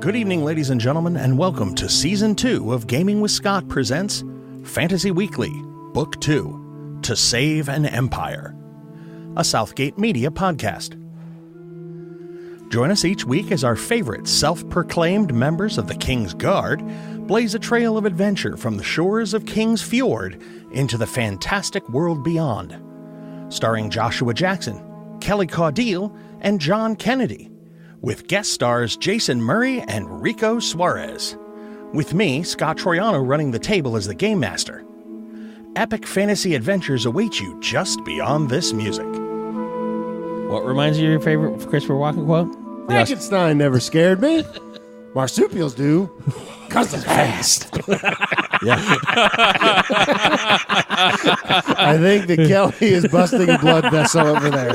Good evening, ladies and gentlemen, and welcome to Season 2 of Gaming with Scott presents Fantasy Weekly, Book 2, To Save an Empire, a Southgate Media podcast. Join us each week as our favorite self-proclaimed members of the King's Guard blaze a trail of adventure from the shores of King's Fjord into the fantastic world beyond. Starring Joshua Jackson, Kelly Caudille, and John Kennedy, with guest stars Jason Murray and Rico Suarez. With me, Scott Troiano, running the table as the Game Master. Epic fantasy adventures await you just beyond this music. What reminds you of your favorite Christopher Walken quote? Frankenstein never scared me. Marsupials do, because they're fast. Yeah. I think that Kelly is busting a blood vessel over there.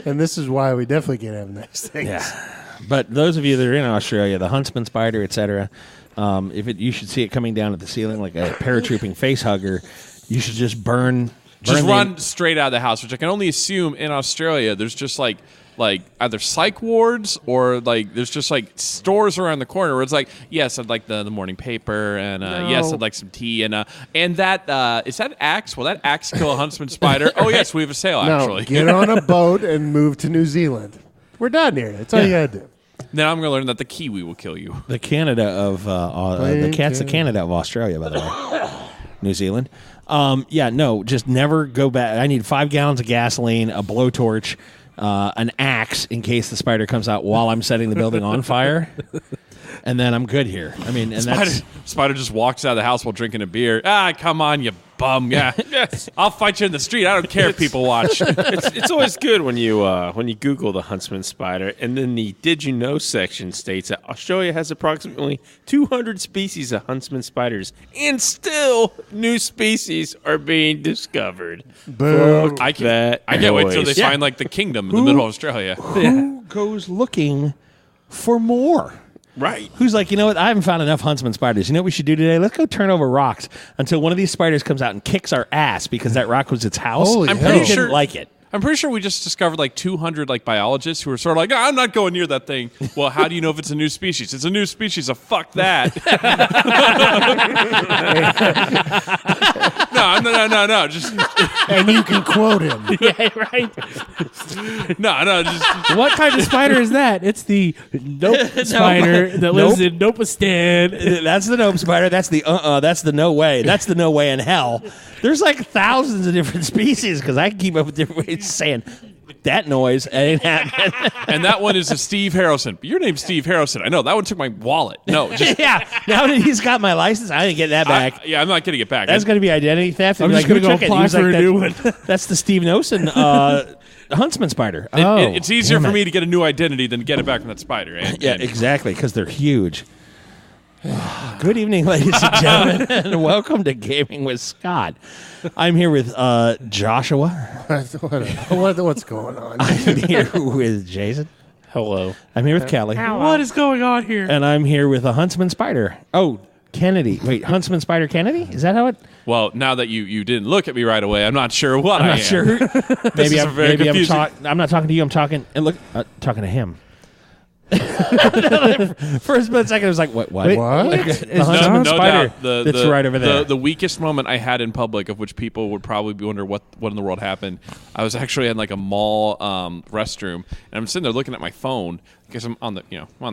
And this is why we definitely can't have nice things. Yeah. But those of you that are in Australia, the huntsman spider, etc., you should see it coming down at the ceiling like a paratrooping face hugger. You should just run straight out of the house, which I can only assume in Australia there's just like either psych wards or like there's just like stores around the corner where it's like, yes, I'd like the morning paper, and yes, I'd like some tea, and that is that axe? Will that axe kill a huntsman spider? Oh yes, we have a sale actually. Get on a boat and move to New Zealand. We're done here. That's all you gotta do. Then I'm gonna learn that the kiwi will kill you. The Canada of the cat's the Canada of Australia, by the way. New Zealand. Just never go back. I need 5 gallons of gasoline, a blowtorch, an axe in case the spider comes out while I'm setting the building on fire, and then I'm good here. I mean, and spider just walks out of the house while drinking a beer. Ah, come on, you bum! Yeah, I'll fight you in the street. I don't care if people watch. It's always good when you Google the huntsman spider, and then the Did You Know section states that Australia has approximately 200 species of huntsman spiders, and still new species are being discovered. Boom. I can't wait till they find like the kingdom in the middle of Australia. who goes looking for more? Right. Who's like, you know what? I haven't found enough huntsman spiders. You know what we should do today? Let's go turn over rocks until one of these spiders comes out and kicks our ass because that rock was its house. Holy I'm hell. pretty Didn't sure like it. I'm pretty sure we just discovered like 200 like biologists who are sort of like, I'm not going near that thing. Well, how do you know if it's a new species? It's a new species. So fuck that. No. Just And you can quote him. Yeah, right. no. Just What kind of spider is that? It's the nope spider that lives in Nopistan. That's the nope spider. That's the That's the no way. That's the no way in hell. There's like thousands of different species because I can keep up with different ways of saying that noise ain't happening. and that one is a Steve Harrelson. Your name's Steve Harrelson. I know that one took my wallet. No, just Yeah. Now that he's got my license, I didn't get that back. I'm not getting it back. That's going to be identity theft. I'm just going to go apply for a new one. That's the Steve Nosen huntsman spider. It's easier for me to get a new identity than to get it back from that spider. Exactly, because they're huge. Good evening, ladies and gentlemen, and welcome to Gaming with Scott. I'm here with Joshua. What's going on? I'm here with Jason. Hello. I'm here with Kelly. What is going on here? And I'm here with a huntsman spider. Oh, Kennedy. Wait, huntsman spider Kennedy? Is that how it... Well, now that you didn't look at me right away, I'm not sure what I am. I'm not sure. maybe is very confusing. I'm not talking to you. I'm talking... And look, talking to him. For a split second, I was like, "What? Wait, what? The huntsman spider doubt. that's right over there." The weakest moment I had in public, of which people would probably wonder what in the world happened. I was actually in like a mall restroom, and I'm sitting there looking at my phone because I'm on the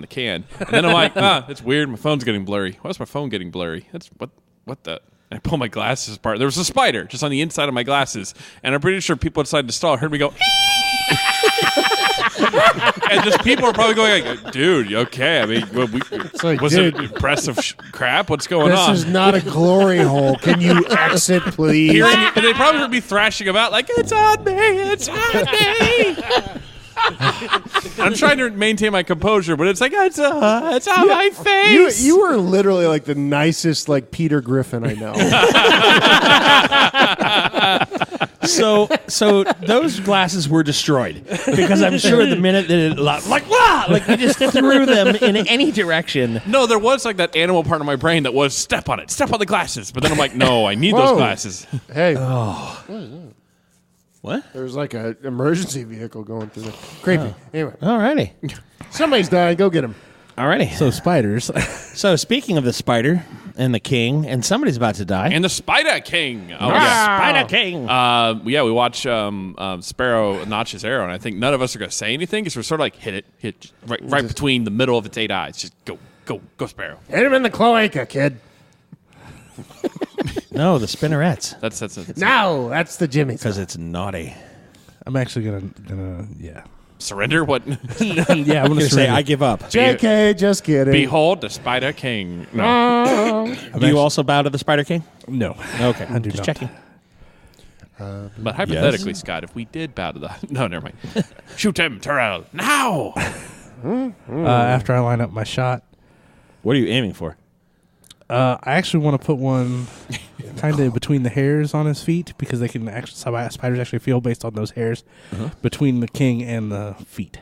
can, and then I'm like, it's weird. My phone's getting blurry. Why is my phone getting blurry? That's what the. And I pull my glasses apart. There was a spider just on the inside of my glasses, and I'm pretty sure people inside the stall heard me go. And just people are probably going like, dude, you okay? I mean, it impressive crap? What's going on? This is not a glory hole. Can you exit, please? And they probably heard me thrashing about like, it's on me, it's on me. I'm trying to maintain my composure, but it's like, it's on my face. You were literally like the nicest like Peter Griffin I know. So those glasses were destroyed because I'm sure the minute that it like you just threw them in any direction. No, there was like that animal part of my brain that was step on the glasses. But then I'm like, no, I need those glasses. Hey, What What? There's like an emergency vehicle going through there. Creepy. Anyway, Alrighty. somebody's dying. Go get him. Alrighty. So spiders. So speaking of the spider and the king, and somebody's about to die. And the Spider King. Oh, Spider King. we watch Sparrow notch his arrow, and I think none of us are going to say anything because we're sort of like hit right between the middle of its 8 eyes. Just go, Sparrow. Hit him in the cloaca, kid. No, the spinnerets. That's No, that's the Jimmy's. Because it's naughty. I'm actually gonna yeah. surrender. What? Yeah, I'm I'm gonna going to say, surrender. I give up. JK, just kidding. Behold the Spider King. No, Do you also bow to the Spider King? No. Okay. I do Just not. checking. but hypothetically, Scott, if we did bow to the no, never mind. Shoot him, Terrell, now. After I line up my shot, What are you aiming for? I actually want to put one kind of between the hairs on his feet because they can actually spiders actually feel based on those hairs between the king and the feet.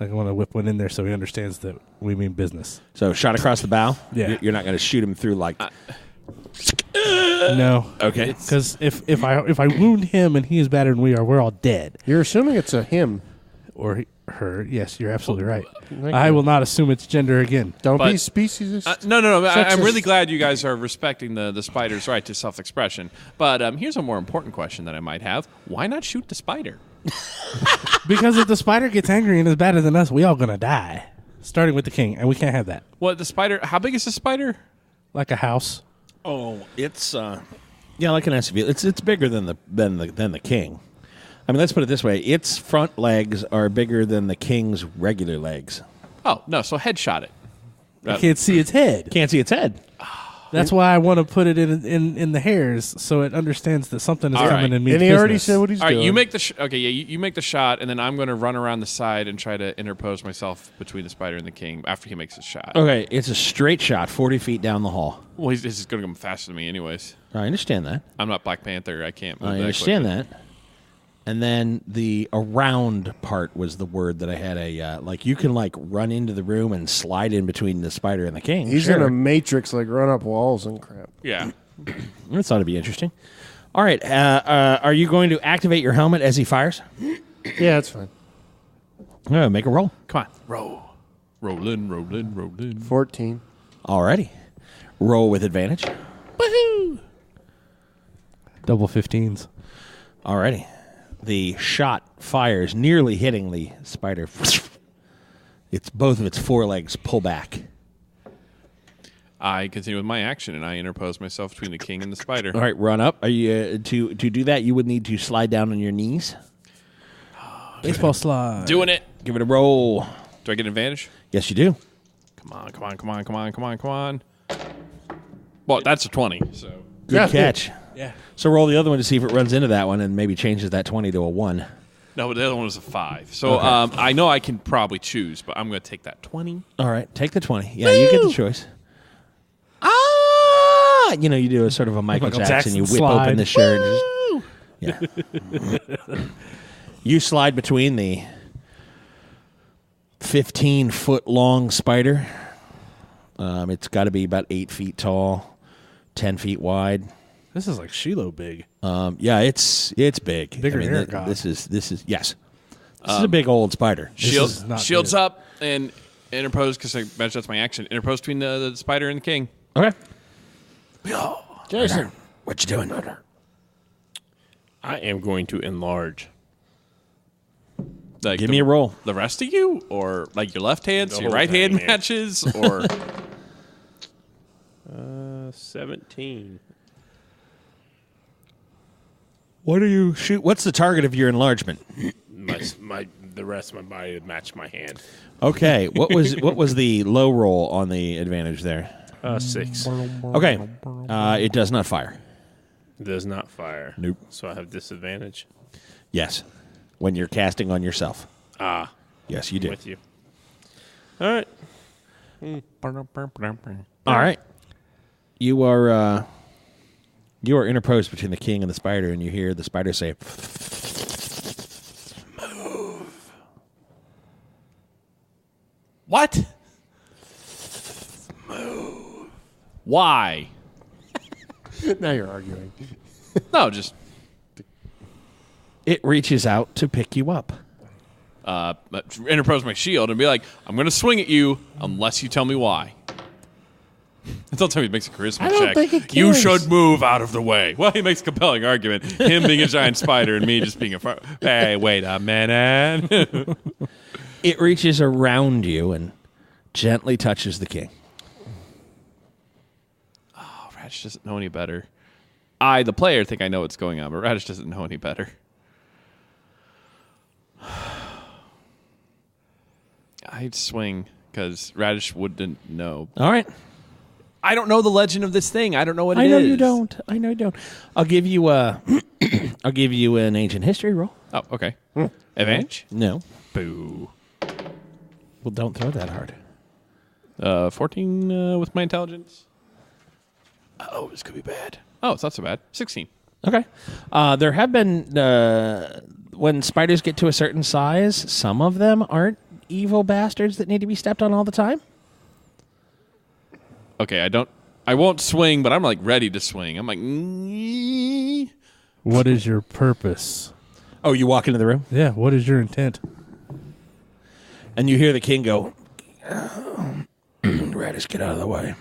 I want to whip one in there so he understands that we mean business. So shot across the bow? Yeah. You're not going to shoot him through like... No. Okay. Because if I wound him and he is better than we are, we're all dead. You're assuming it's a him. Or her. Yes, you're absolutely right. I will not assume it's gender again. Don't be But- species. No. I'm Sexist. really glad you guys are respecting the spider's right to self-expression. But here's a more important question that I might have: why not shoot the spider? Because if the spider gets angry and is better than us, we all gonna die. Starting with the king, and we can't have that. What the spider? How big is the spider? Like a house. Oh, it's... yeah, like an SUV. It's bigger than the king. I mean, let's put it this way. Its front legs are bigger than the king's regular legs. Oh no! So headshot it. I can't see its head. Can't see its head. That's why I want to put it in the hairs so it understands that something is All coming right. and means And he business. already said what he's All right, doing. you make the you make the shot, and then I'm going to run around the side and try to interpose myself between the spider and the king after he makes his shot. Okay, it's a straight shot, 40 feet down the hall. Well, he's going to come faster than me, anyways. I understand that. I'm not Black Panther. I can't move I that understand quickly. that. And then the around part was the word that I had like you can like run into the room and slide in between the spider and the king. He's Sure. in a matrix, like run up walls and crap. Yeah. That ought to be interesting. All right, are you going to activate your helmet as he fires? Yeah, that's fine. Make a roll. Come on. Roll in. 14. Alrighty. Roll with advantage. Double 15s. Alrighty. The shot fires, nearly hitting the spider. It's both of its forelegs pull back. I continue with my action, and I interpose myself between the king and the spider. All right, run up. Are you to do that? You would need to slide down on your knees. Baseball slide. Doing it. Give it a roll. Do I get advantage? Yes, you do. Come on. Well, that's a 20. So Good Yeah, catch. Yeah. So roll the other one to see if it runs into that one and maybe changes that 20 to a 1. no, but the other one was a 5. So Okay. I know I can probably choose, but I'm going to take that 20. All right, take the 20. Yeah, you get the choice. Ah! You know, you do a sort of a Michael Jackson. You whip slide. open the shirt. And just, yeah. You slide between the 15-foot long spider. It's got to be about 8 feet tall, 10 feet wide. This is like Shiloh big. Yeah, it's big. Bigger than Eric th- got. This is yes. This is a big old spider. is not Shields good. up and interpose, because I imagine that's my action. Interpose between the spider and the king. Okay. Jason. What you doing? I am going to enlarge. Like Give me a roll. The rest of you? Or like your left hand, so your whole right hand thing, yeah. matches? Or 17. What do you shoot? What's the target of your enlargement? The rest of my body would match my hand. Okay. What was the low roll on the advantage there? 6. Okay. It does not fire. Does not fire. Nope. So I have disadvantage. Yes. When you're casting on yourself. Ah, Yes, you do. with you. All right. All right. You are interposed between the king and the spider, and you hear the spider say, what? Move. Why? Now you're arguing. No, just It reaches out to pick you up. Interpose my shield and be like, I'm going to swing at you unless you tell me why. Until time he makes a charisma check. think it You cares. should move out of the way. Well, he makes a compelling argument. Him being a giant spider and me just being a Hey, wait a minute. It reaches around you and gently touches the king. Oh, Radish doesn't know any better. I, the player, think I know what's going on, but Radish doesn't know any better. I'd swing because Radish wouldn't know. All right. I don't know the legend of this thing. I don't know what it I know is. you don't. I know you don't. I'll give you I'll give you an ancient history roll. Oh, okay. Advantage? No. Boo. Well, don't throw that hard. 14 with my intelligence. Oh, this could be bad. Oh, it's not so bad. 16. Okay. There have been when spiders get to a certain size, some of them aren't evil bastards that need to be stepped on all the time. Okay, I won't swing, but I'm like ready to swing. I'm like, What is your purpose? Oh, you walk into the room Yeah, what is your intent? and you hear the king go, Radish, get out of the way.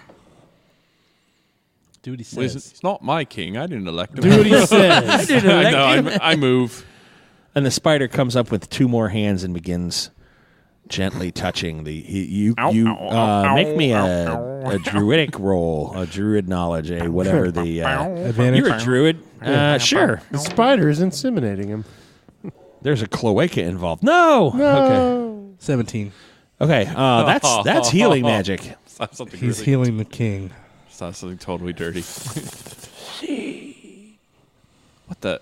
Do what he Well, it's not my king. I didn't elect him. Do what he says. I know. I move. And the spider comes up with 2 more hands and begins gently touching the. Make me a druidic roll, a druid knowledge, a whatever the. Advantage. You're a druid. Sure. The spider is inseminating him. There's a cloaca involved. No. Okay. 17. Okay. That's healing magic. Stop something He's really, healing the king. Stop something totally dirty. What the?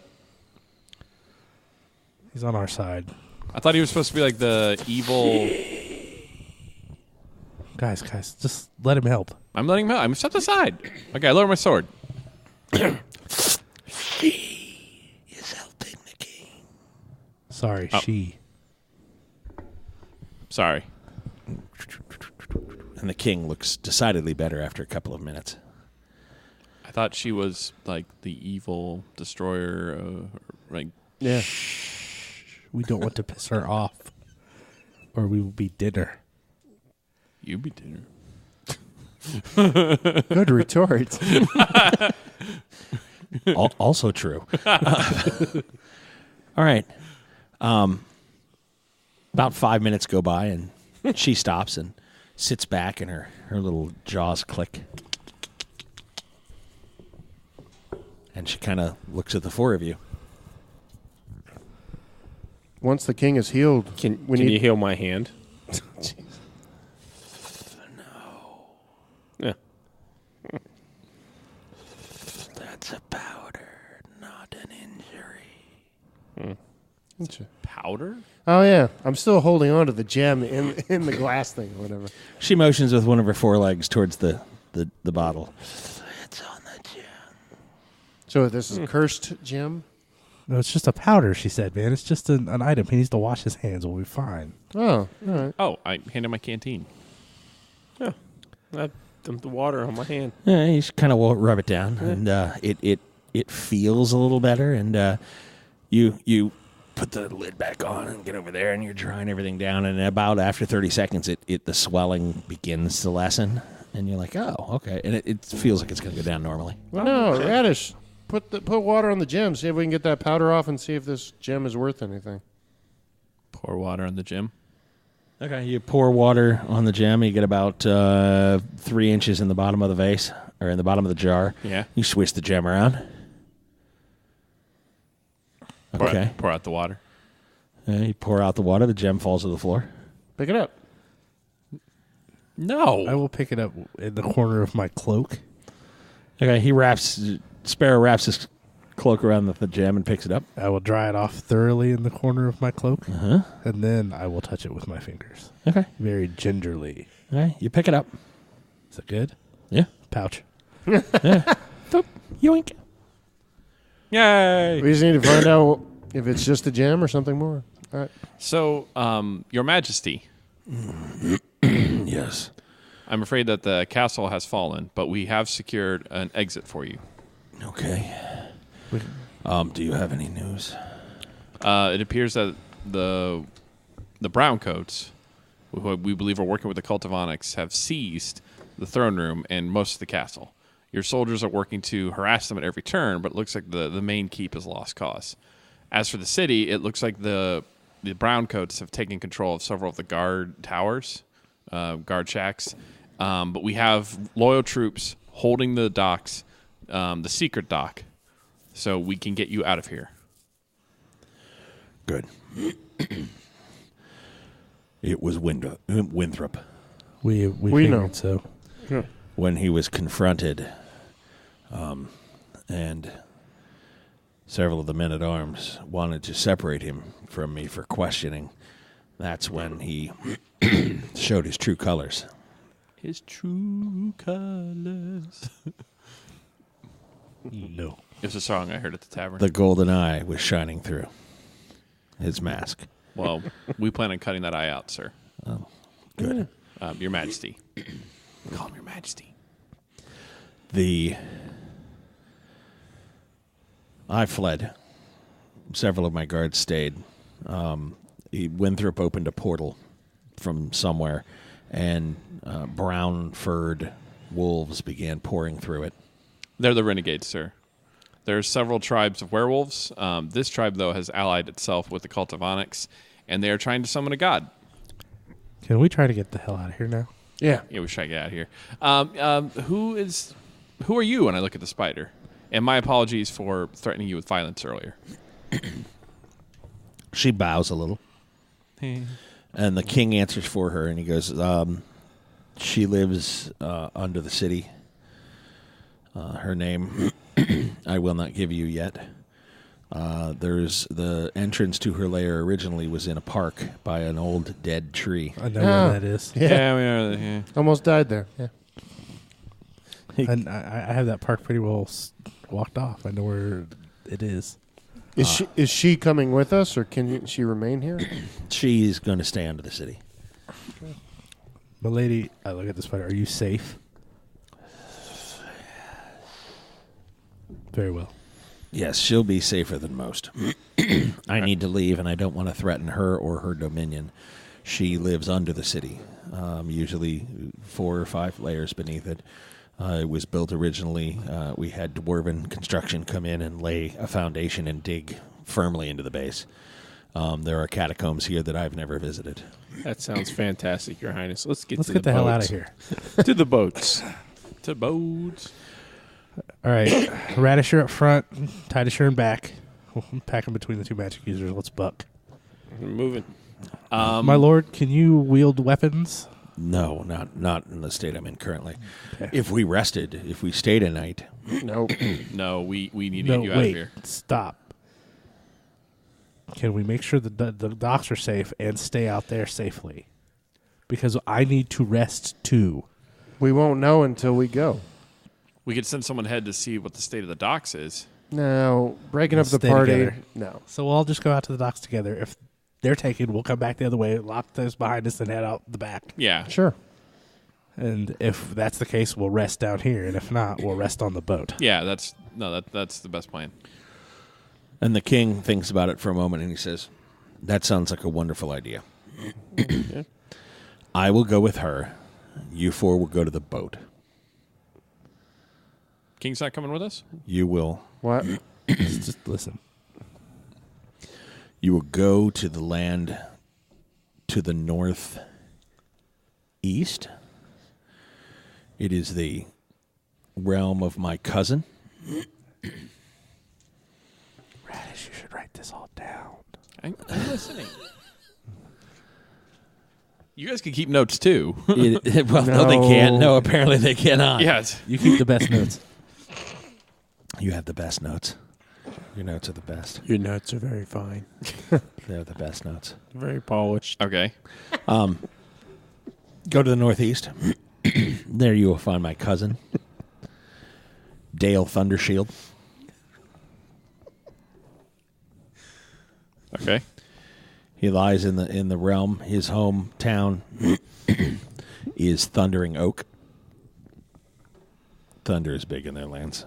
He's on our side. I thought he was supposed to be like the evil. Guys, just let him help. I'm letting him out. I'm stepped aside. Okay, I lower my sword. She is helping the king. Sorry, she. Sorry. And the king looks decidedly better after a couple of minutes. I thought she was like the evil destroyer. Like, Yeah. We don't want to piss her off, or we will be dinner. you be dinner. Good retort. Also true. All right. About 5 minutes go by, and she stops and sits back, and her little jaws click. And she kind of looks at the 4 of you. Once the king is healed, Can we you need heal my hand? Yeah. That's a powder, not an injury. Powder? Oh yeah, I'm still holding on to the gem in the glass thing or whatever. She motions with one of her 4 legs towards the bottle. It's on the gem. So this is a cursed gem. No, it's just a powder, she said, man. It's just an item. He needs to wash his hands. We'll be fine. Oh, all right. Oh, I handed my canteen. Yeah. I dumped the water on my hand. Yeah, you just kind of rub it down, and it feels a little better, and you put the lid back on and get over there, and you're drying everything down, and about after 30 seconds, the swelling begins to lessen, and you're like, oh, okay, and it feels like it's going to go down normally. Well, no, Radish, put water on the gem. See if we can get that powder off, and see if this gem is worth anything. Pour water on the gym. Okay, you pour water on the gem. You get about 3 inches in the bottom of the vase, or in the bottom of the jar. Yeah. You switch the gem around. Okay. Pour out the water. You pour out the water. The gem falls to the floor. Pick it up. No. I will pick it up in the corner of my cloak. Okay, Sparrow wraps his cloak around the gem and picks it up. I will dry it off thoroughly in the corner of my cloak, and then I will touch it with my fingers. Okay. Very gingerly. Okay, you pick it up. Is it good? Yeah. Pouch. Boop. Yoink. Yay. We just need to find out if it's just a gem or something more. All right. So, Your Majesty, Yes. I'm afraid that the castle has fallen, but we have secured an exit for you. Okay. Do you have any news? It appears that the Browncoats, who we believe are working with the Cult of Onyx, have seized the throne room and most of the castle. Your soldiers are working to harass them at every turn, but it looks like the main keep is lost cause. As for the city, it looks like the Browncoats have taken control of several of the guard towers, guard shacks. But we have loyal troops holding the docks, the secret dock, so we can get you out of here. Good. It was Winthrop. We know. figured so. When he was confronted, and several of the men-at-arms wanted to separate him from me for questioning, that's when he showed his true colors. His true colors. No. It's a song I heard at the tavern. The golden eye was shining through his mask. Well, we plan on cutting that eye out, sir. Good. Your Majesty. Call him Your Majesty. I fled. Several of my guards stayed. Winthrop opened a portal from somewhere, and brown-furred wolves began pouring through it. They're the renegades, sir. There's several tribes of werewolves. This tribe, though, has allied itself with the Cult of Onyx, and they are trying to summon a god. Can we try to get the hell out of here now? Yeah. Yeah, we should get out of here. Who are you when I look at the spider? And my apologies for threatening you with violence earlier. She bows a little. And the king answers for her, and he goes, she lives under the city. Her name I will not give you yet. There's the entrance to her lair originally was in a park by an old dead tree. I know where that is. Yeah. we are. Yeah. Almost died there. Yeah. And I have that park pretty well walked off. I know where it is. Is she coming with us, or can she remain here? She's going to stay under the city. Milady, I look at the spider. Are you safe? Very well. Yes, she'll be safer than most. I need to leave, and I don't want to threaten her or her dominion. She lives under the city, usually 4 or 5 layers beneath it. It was built originally. We had dwarven construction come in and lay a foundation and dig firmly into the base. There are catacombs here that I've never visited. That sounds fantastic, Your Highness. Let's get the hell out of here. To the boats. To boats. All right. Radisher up front, Tidisher in back. Pack them between the 2 magic users. Let's buck. We're moving. My lord, can you wield weapons? No, not in the state I'm in currently. Okay. If we rested, if we stayed a night, Nope. No, we need to get you out of wait. here. Stop. Can we make sure the docks are safe and stay out there safely? Because I need to rest too. We won't know until we go. We could send someone ahead to see what the state of the docks is. No, breaking Let's up the stay party. together. No. So we'll all just go out to the docks together. If they're taken, we'll come back the other way, lock those behind us, and head out the back. Yeah. Sure. And if that's the case, we'll rest down here. And if not, we'll rest on the boat. Yeah, that's the best plan. and the king thinks about it for a moment and he says, "That sounds like a wonderful idea. I will go with her. You 4 will go to the boat. King's not coming with us? You will What? Just listen. You will go to the land to the northeast. It is the realm of my cousin. Radish, you should write this all down. I'm listening. You guys can keep notes too. Well, no, they can't. No, apparently they cannot. Yes. You keep the best notes. You have the best notes. Your notes are the best. Your notes are very fine. They're the best notes. Very polished. Okay. Go to the northeast. There you will find my cousin, Dale Thundershield. Okay. He lies in the realm. His hometown is Thundering Oak. Thunder is big in their lands.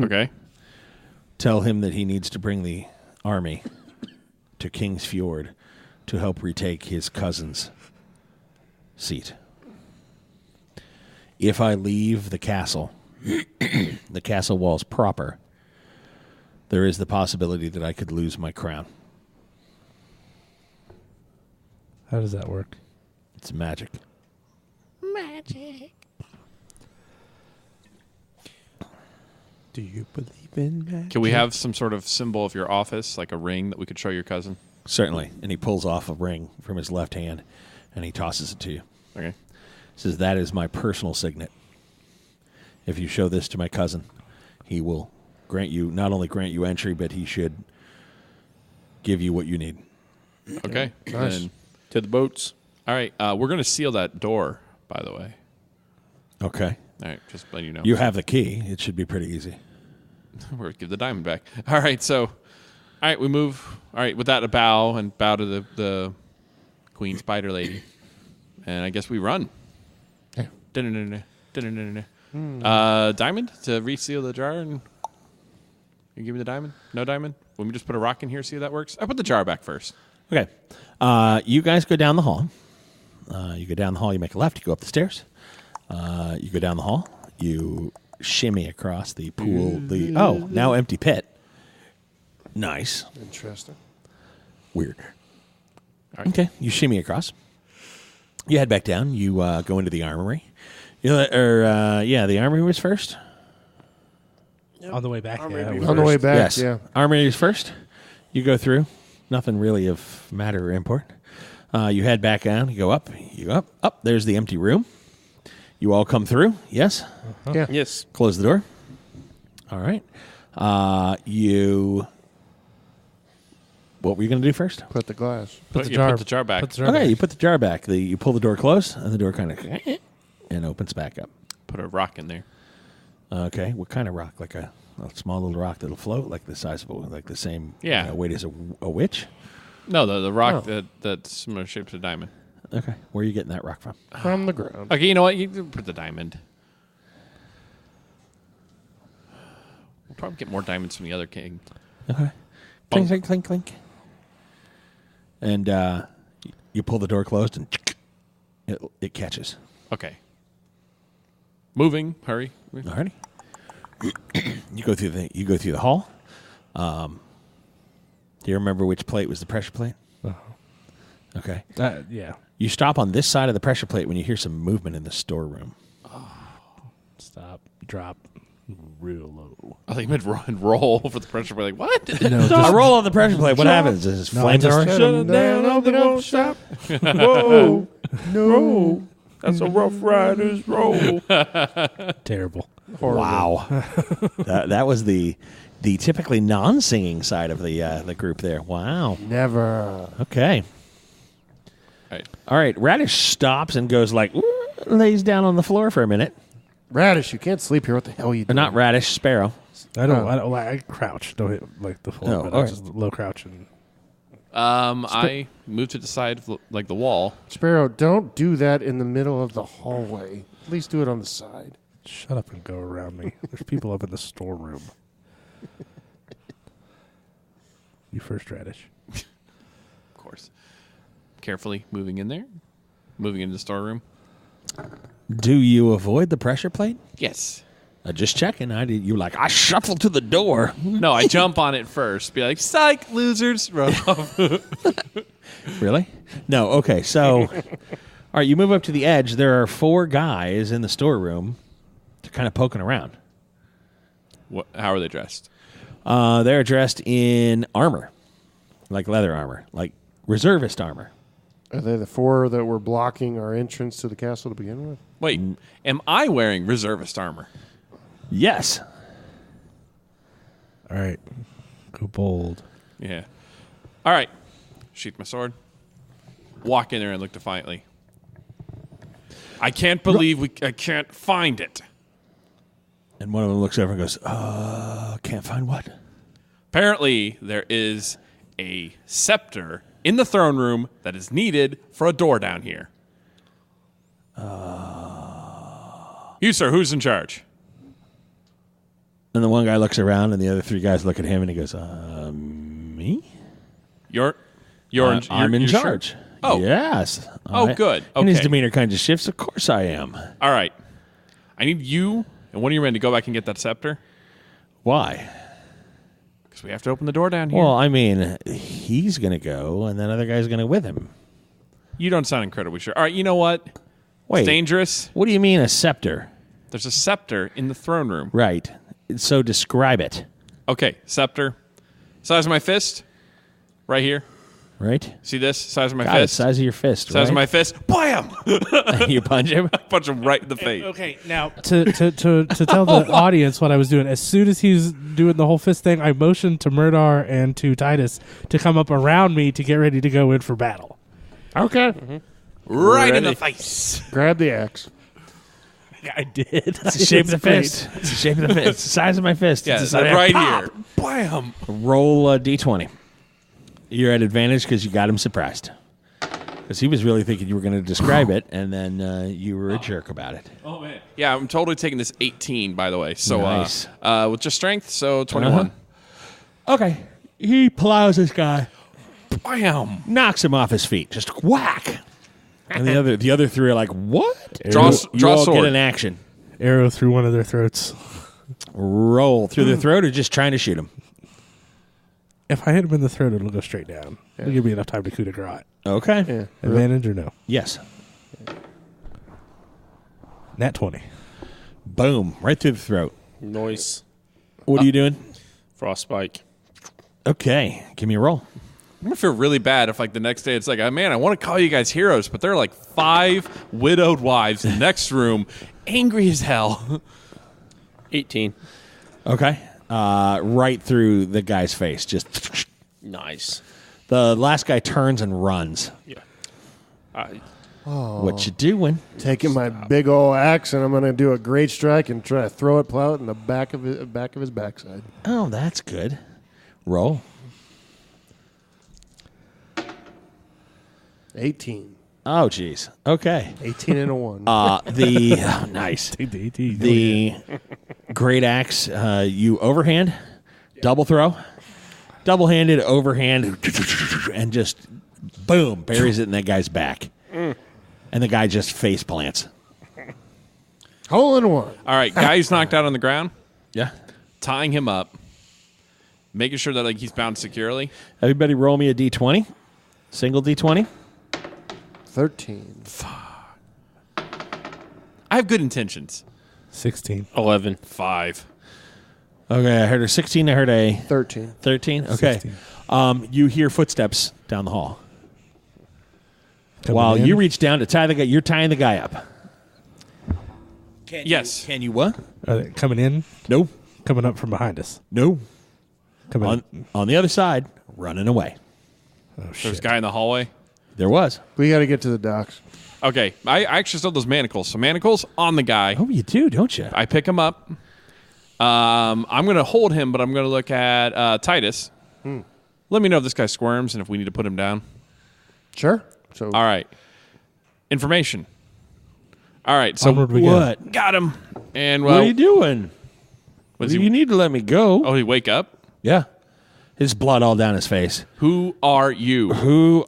Okay. Tell him that he needs to bring the army to King's Fjord to help retake his cousin's seat. If I leave the castle, the castle walls proper, there is the possibility that I could lose my crown. How does that work? It's magic. Do you believe in magic? Can we have some sort of symbol of your office, like a ring that we could show your cousin? Certainly. And he pulls off a ring from his left hand, and he tosses it to you. Okay. Says, that is my personal signet. If you show this to my cousin, he will not only grant you entry, but he should give you what you need. Okay. Nice. Then, To the boats. all right. We're going to seal that door, by the way. Okay. All right. Just letting you know. You have the key. It should be pretty easy. We're give the diamond back. All right. So, all right. We move. All right. With that, a bow to the Queen Spider Lady. And I guess we run. Yeah. Diamond to reseal the jar, and you give me the diamond. No diamond. Let me just put a rock in here. See if that works. I put the jar back first. Okay. You guys go down the hall. You go down the hall. You make a left. You go up the stairs. You go down the hall. You shimmy across the pool. Now empty pit. Nice. Interesting. Weird. All right. Okay. You shimmy across. You head back down. You go into the armory. The armory was first. On the way back, yeah. On the way back, Yes. yeah. Armory is first. You go through. Nothing really of matter or import. You head back down. You go up. You go up. Up. There's the empty room. You all come through. Yes. Yeah. Yes. Close the door. All right. What were you going to do first? Put the glass. Put the jar back. Put the jar Okay, back. you put the jar back. You pull the door close, and the door kind of and opens back up. Put a rock in there. Okay, what kind of rock? Like a small little rock that'll float, like the size of like the same weight as a witch? No, the rock that's similar shape to a diamond. Okay, where are you getting that rock from? From the ground. Okay, you know what? You can put the diamond. We'll probably get more diamonds from the other king. Okay. Clink, clink, clink, clink. And you pull the door closed, and it catches. Okay. Moving. Hurry. Alrighty. You go through the hall. Do you remember which plate was the pressure plate? Okay. Yeah. You stop on this side of the pressure plate when you hear some movement in the storeroom. Stop. Drop. Real low. I think you meant roll for the pressure. We're like, what? No, I roll on the pressure plate. What happens? Is No, flamethrower? just- Shut 'em down, open up shop. Whoa. No. That's a Rough Riders roll. Terrible. Wow. that was the typically non-singing side of the group there. Wow. Never. Okay. All right. Radish stops and goes like, lays down on the floor for a minute. Radish, you can't sleep here. What the hell are you doing? Not Radish, Sparrow. I crouch. Don't hit like the floor, No, but all I right. just low crouch and I moved to the side, like the wall. Sparrow, don't do that in the middle of the hallway. At least do it on the side. shut up and go around me. There's people up in the storeroom. You first, Radish. Of course. Carefully moving in there. Moving into the storeroom. Do you avoid the pressure plate? Yes. Just checking. I shuffle to the door. No, I jump on it first. Be like, psych, losers. Run off. Really? No. Okay. So, all right. You move up to the edge. There are 4 guys in the storeroom, kind of poking around. How are they dressed? They're dressed in armor, like leather armor, like reservist armor. Are they the 4 that were blocking our entrance to the castle to begin with? Wait, am I wearing reservist armor? Yes. All right. Go bold. Yeah. All right. Sheath my sword. Walk in there and look defiantly. I can't believe I can't find it. And one of them looks over and goes, can't find what? Apparently, there is a scepter in the throne room that is needed for a door down here. You, sir, who's in charge? And the one guy looks around, and the other 3 guys look at him, and he goes, me? Me? I'm in charge. Sure? Oh. Yes. Good. And his Okay. demeanor kind of shifts. Of course I am. All right. I need you and one of your men to go back and get that scepter Why? because we have to open the door down here. Well, I mean, he's going to go, and that other guy's going to with him. You don't sound incredibly sure. All right, you know what? Wait. It's dangerous. What do you mean a scepter? There's a scepter in the throne room. Right. So describe it. Okay, scepter. Size of my fist. Right here. Right? See this? Size of my Got it. fist. Size of your fist. Size of my right? fist. Bam! You punch him? Punch him right in the face. Okay, now to tell the audience what I was doing, as soon as he's doing the whole fist thing, I motioned to Murdar and to Titus to come up around me to get ready to go in for battle. Okay. Right in Ready. the face. Grab the axe. I did. It's the shape of the fist. It's the shape of the fist. The size of my fist. Yeah, It's the size right Pop! here. Bam! Roll a d20. You're at advantage because you got him surprised. Because he was really thinking you were going to describe it, and then you were a jerk about it. Oh, man. Yeah, I'm totally taking this 18, by the way. So, Nice. with just strength, so 21. Okay. He plows this guy, Bam! knocks him off his feet. Just whack. And the other three are like, what? Draw You all sword. get an action. Arrow through one of their throats. Roll through their throat or just trying to shoot him. If I hit him in the throat, it'll go straight down. It'll give me enough time to coup de grace. Okay. Yeah. Advantage or no? Yes. Nat 20. Boom. Right through the throat. Noise. What are you doing? Frostbite. Okay. Give me a roll. I'm going to feel really bad if, like, the next day it's like, oh, man, I want to call you guys heroes, but there are, like, 5 widowed wives in the next room, angry as hell. 18. Okay. Right through the guy's face. Just Nice. the last guy turns and runs. Yeah. What you doing? Taking my big old axe, and I'm going to do a great strike and try to throw it, plow it in the back of his backside. Oh, that's good. Roll. 18. Oh, geez. Okay. 18 and a 1. Nice. The great axe, you overhand, double throw, double-handed, overhand, and just, boom, buries it in that guy's back. And the guy just face plants. Hole in one. All right, guy who's knocked out on the ground, Yeah. tying him up, making sure that, like, he's bound securely. Everybody roll me a D20. Single D20. 13. I have good intentions. 16. 11. 5. Okay, I heard a 16. I heard a 13. 13. Okay. 16. You hear footsteps down the hall. Coming While in. you reach down to tie the guy, you're tying the guy up. Yes. Can you what? Are they coming in? No. Coming up from behind us. No. Coming On the other side, running away. Oh, There's shit. a guy in the hallway. There was. We got to get to the docks. Okay, I actually saw those manacles. So manacles on the guy. Oh, you do, don't you? I pick him up. I'm going to hold him, but I'm going to look at Titus. Let me know if this guy squirms and if we need to put him down. Sure. So All right. Information. All right, so Onward we go. What? got him. And, What well, are you doing? was You he, need to let me go. oh, he wake up? Yeah. His blood all down his face. Who are you? Who?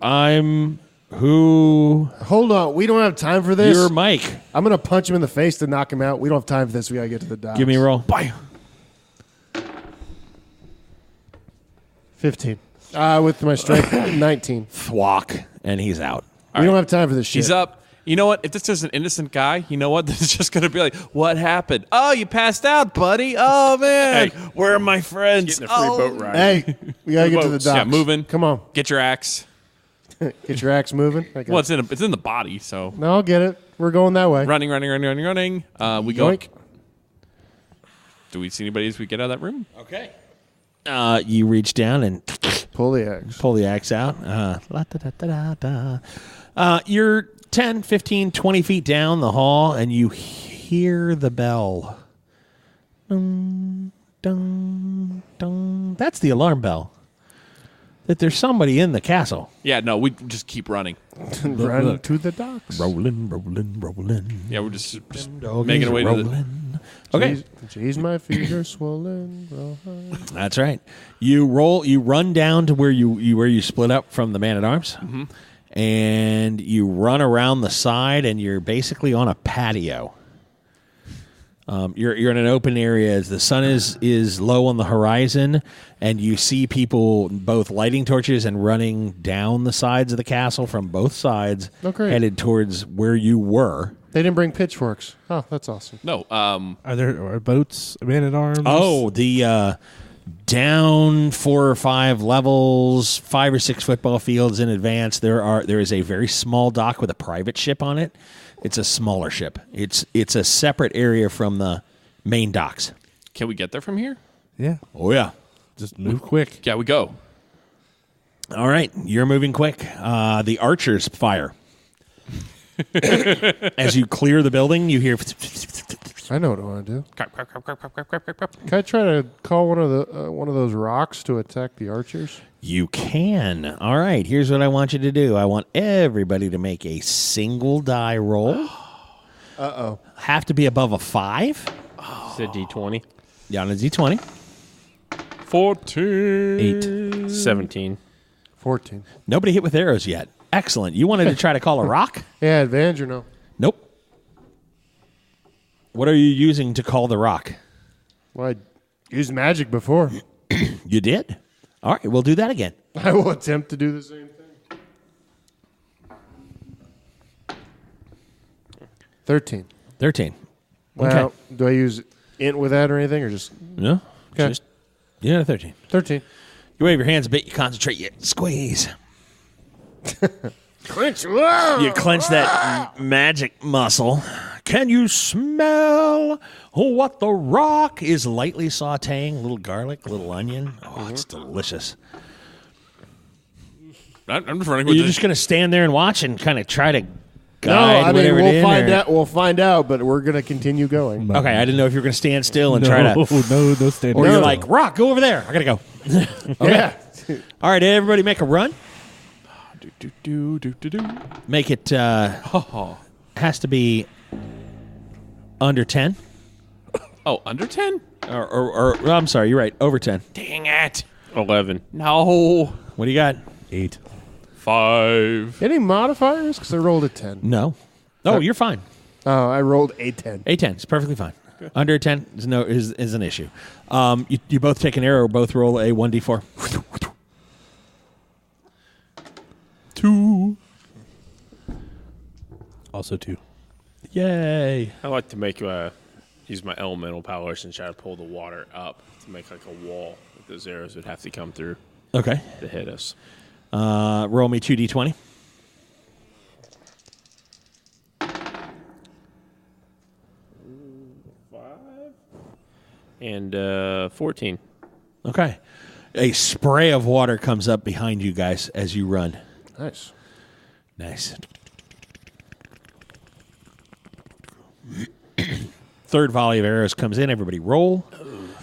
hold on. We don't have time for this. You're Mike. I'm going to punch him in the face to knock him out. We don't have time for this. We got to get to the docks. Give me a roll. Bam. 15. With my strength, 19. Thwack. And he's out. We don't have time for this shit. He's up. You know what? If this is an innocent guy, you know what? This is just going to be like, what happened? Oh, you passed out, buddy. Oh, man. Where are my friends? Getting a free boat ride. Hey, we got to get to the docks. Yeah, moving. Come on. Get your axe. Get your axe moving. Okay. Well, it's in the body, so. No, I'll get it. We're going that way. Running. We go. Yoink. Do we see anybody as we get out of that room? Okay. You reach down and Pull the axe. pull the axe out. You're 10, 15, 20 feet down the hall, and you hear the bell. Dun, dun, dun. That's the alarm bell. That there's somebody in the castle. Yeah, no, we just keep running. Run to the docks. Rolling. Yeah, we're just Dog making is our way to the. rolling. Okay. Jeez, my feet are swollen. That's right. You run down to where you split up from the man-at-arms, and you run around the side, and you're basically on a patio. You're in an open area as the sun is low on the horizon, and you see people both lighting torches and running down the sides of the castle from both sides, headed towards where you were. They didn't bring pitchforks. Oh, that's awesome. No. Are there boats, man-at-arms? Oh, the down 4 or 5 levels, 5 or 6 football fields in advance, there is a very small dock with a private ship on it. It's a smaller ship. It's a separate area from the main docks. Can we get there from here? Yeah. Oh, yeah. Just move quick. Yeah, we go. All right. You're moving quick. The archers fire. As you clear the building, you hear... I know what I want to do. Crap, crap, crap, crap, crap, crap, crap, crap. Can I try to call one of those rocks to attack the archers? You can. All right. Here's what I want you to do. I want everybody to make a single die roll. Uh-oh. Have to be above a 5. It's a D20. Yeah, on a D20. 14. 8. 17. 14. Nobody hit with arrows yet. Excellent. You wanted to try to call a rock? Yeah, advantage or no? Nope. What are you using to call the rock? Well, I used magic before. You did? All right, we'll do that again. I will attempt to do the same thing. 13. 13. Well, Okay. do I use int with that or anything, or just No? Okay. Just, yeah, 13. 13? You wave your hands a bit, you concentrate, you squeeze. Clinch. You clench that magic muscle. Can you smell what the rock is lightly sauteing? A little garlic, a little onion. Oh, it's delicious. I'm just running with You're this. just going to stand there and watch and kind of try to No, guide I mean whatever it we'll in, find or- out. We'll find out, but we're gonna continue going. Okay, I didn't know if you were going to stand still and try No, to... no standing. Or you're still. like, rock, go over there. I got to go. Yeah. All right, everybody make a run. Do. Make it... has to be under 10. Oh, under 10? Or I'm sorry, you're right, over 10. Dang it. 11. No. What do you got? 8. 5. Any modifiers? Because I rolled a 10. No. Oh, you're fine. Oh, I rolled a 10. A 10 is perfectly fine. Under 10 is an issue. You both take an arrow, both roll a 1d4. 2. Also 2. Yay. I like to make use my elemental powers and try to pull the water up to make like a wall that those arrows would have to come through Okay. to hit us. Roll me 2d20. 5 and 14. Okay. A spray of water comes up behind you guys as you run. Nice. Nice. Third volley of arrows comes in. Everybody roll.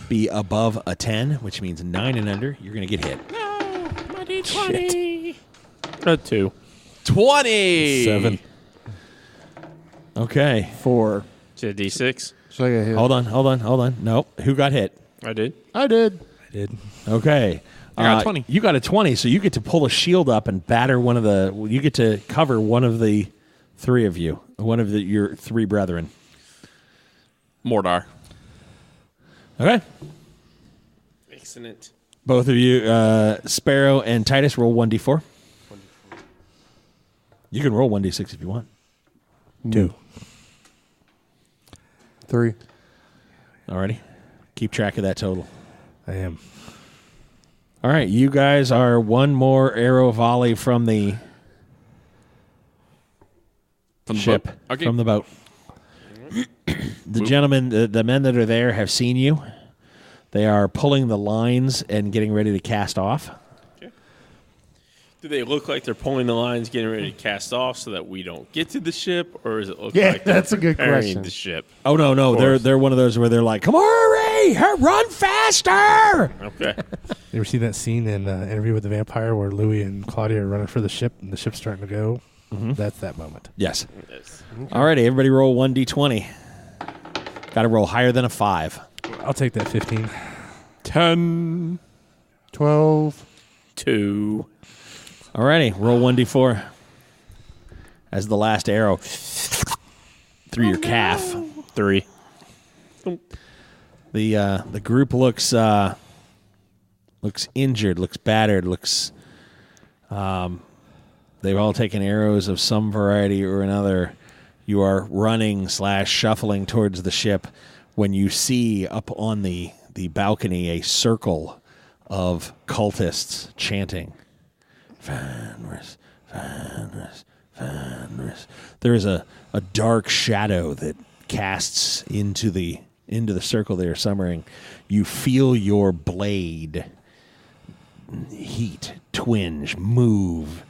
Be above a 10, which means 9 and under. You're going to get hit. No, my D20. 2. 20. 7. Okay. 4. Is it a D6? So I got hit. Hold on. Nope. Who got hit? I did. I did. I did. Okay. I got 20. You got a 20, so you get to pull a shield up and batter one of the... You get to cover one of the 3 of you. One of your 3 brethren. Mordar. Okay. Excellent. Both of you, Sparrow and Titus, roll 1d4. You can roll 1d6 if you want. 2. 3. Alrighty. Keep track of that total. I am. All right, you guys are one more arrow volley from the ship, boat. Okay. from the boat. The gentlemen, the men that are there have seen you. They are pulling the lines and getting ready to cast off. Do they look like they're pulling the lines, getting ready to cast off so that we don't get to the ship? Or does it look Yeah, like they're that's a good preparing question. the ship? Oh, no. course. They're one of those where they're like, come on, Ray, run faster. Okay. You ever see that scene in Interview with the Vampire where Louis and Claudia are running for the ship and the ship's starting to go? That's that moment. Yes. Yes. All righty, everybody roll 1d20. Got to roll higher than a 5. I'll take that 15. 10. 12. 2. Alrighty, roll 1d4 as the last arrow through your calf. 3. The group looks injured, looks battered, looks they've all taken arrows of some variety or another. You are running / shuffling towards the ship when you see up on the balcony a circle of cultists chanting, Fenris, Fenris, Fenris. There is a dark shadow that casts into the circle they are summoning. You feel your blade heat, twinge, move.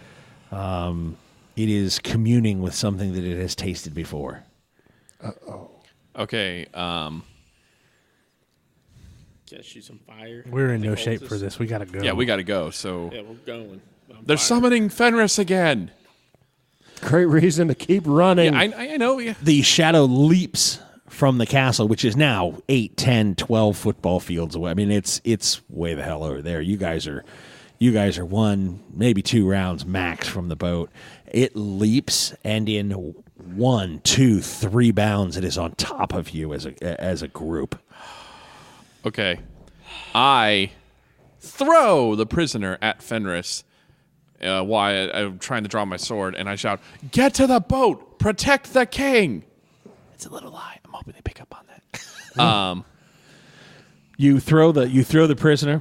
It is communing with something that it has tasted before. Okay. Guess you some fire. We're in no shape for this. We got to go. Yeah, we got to go. So Yeah, we're going. they're summoning Fenris again. Great reason to keep running. Yeah, I know. Yeah. The shadow leaps from the castle, which is now 8, 10, 12 football fields away. I mean, it's way the hell over there. You guys are 1, maybe 2 rounds max from the boat. It leaps, and in 1, 2, 3 bounds, it is on top of you as a group. Okay. I throw the prisoner at Fenris while I'm trying to draw my sword, and I shout, "Get to the boat! Protect the king!" It's a little lie. I'm hoping they pick up on that. You throw the prisoner,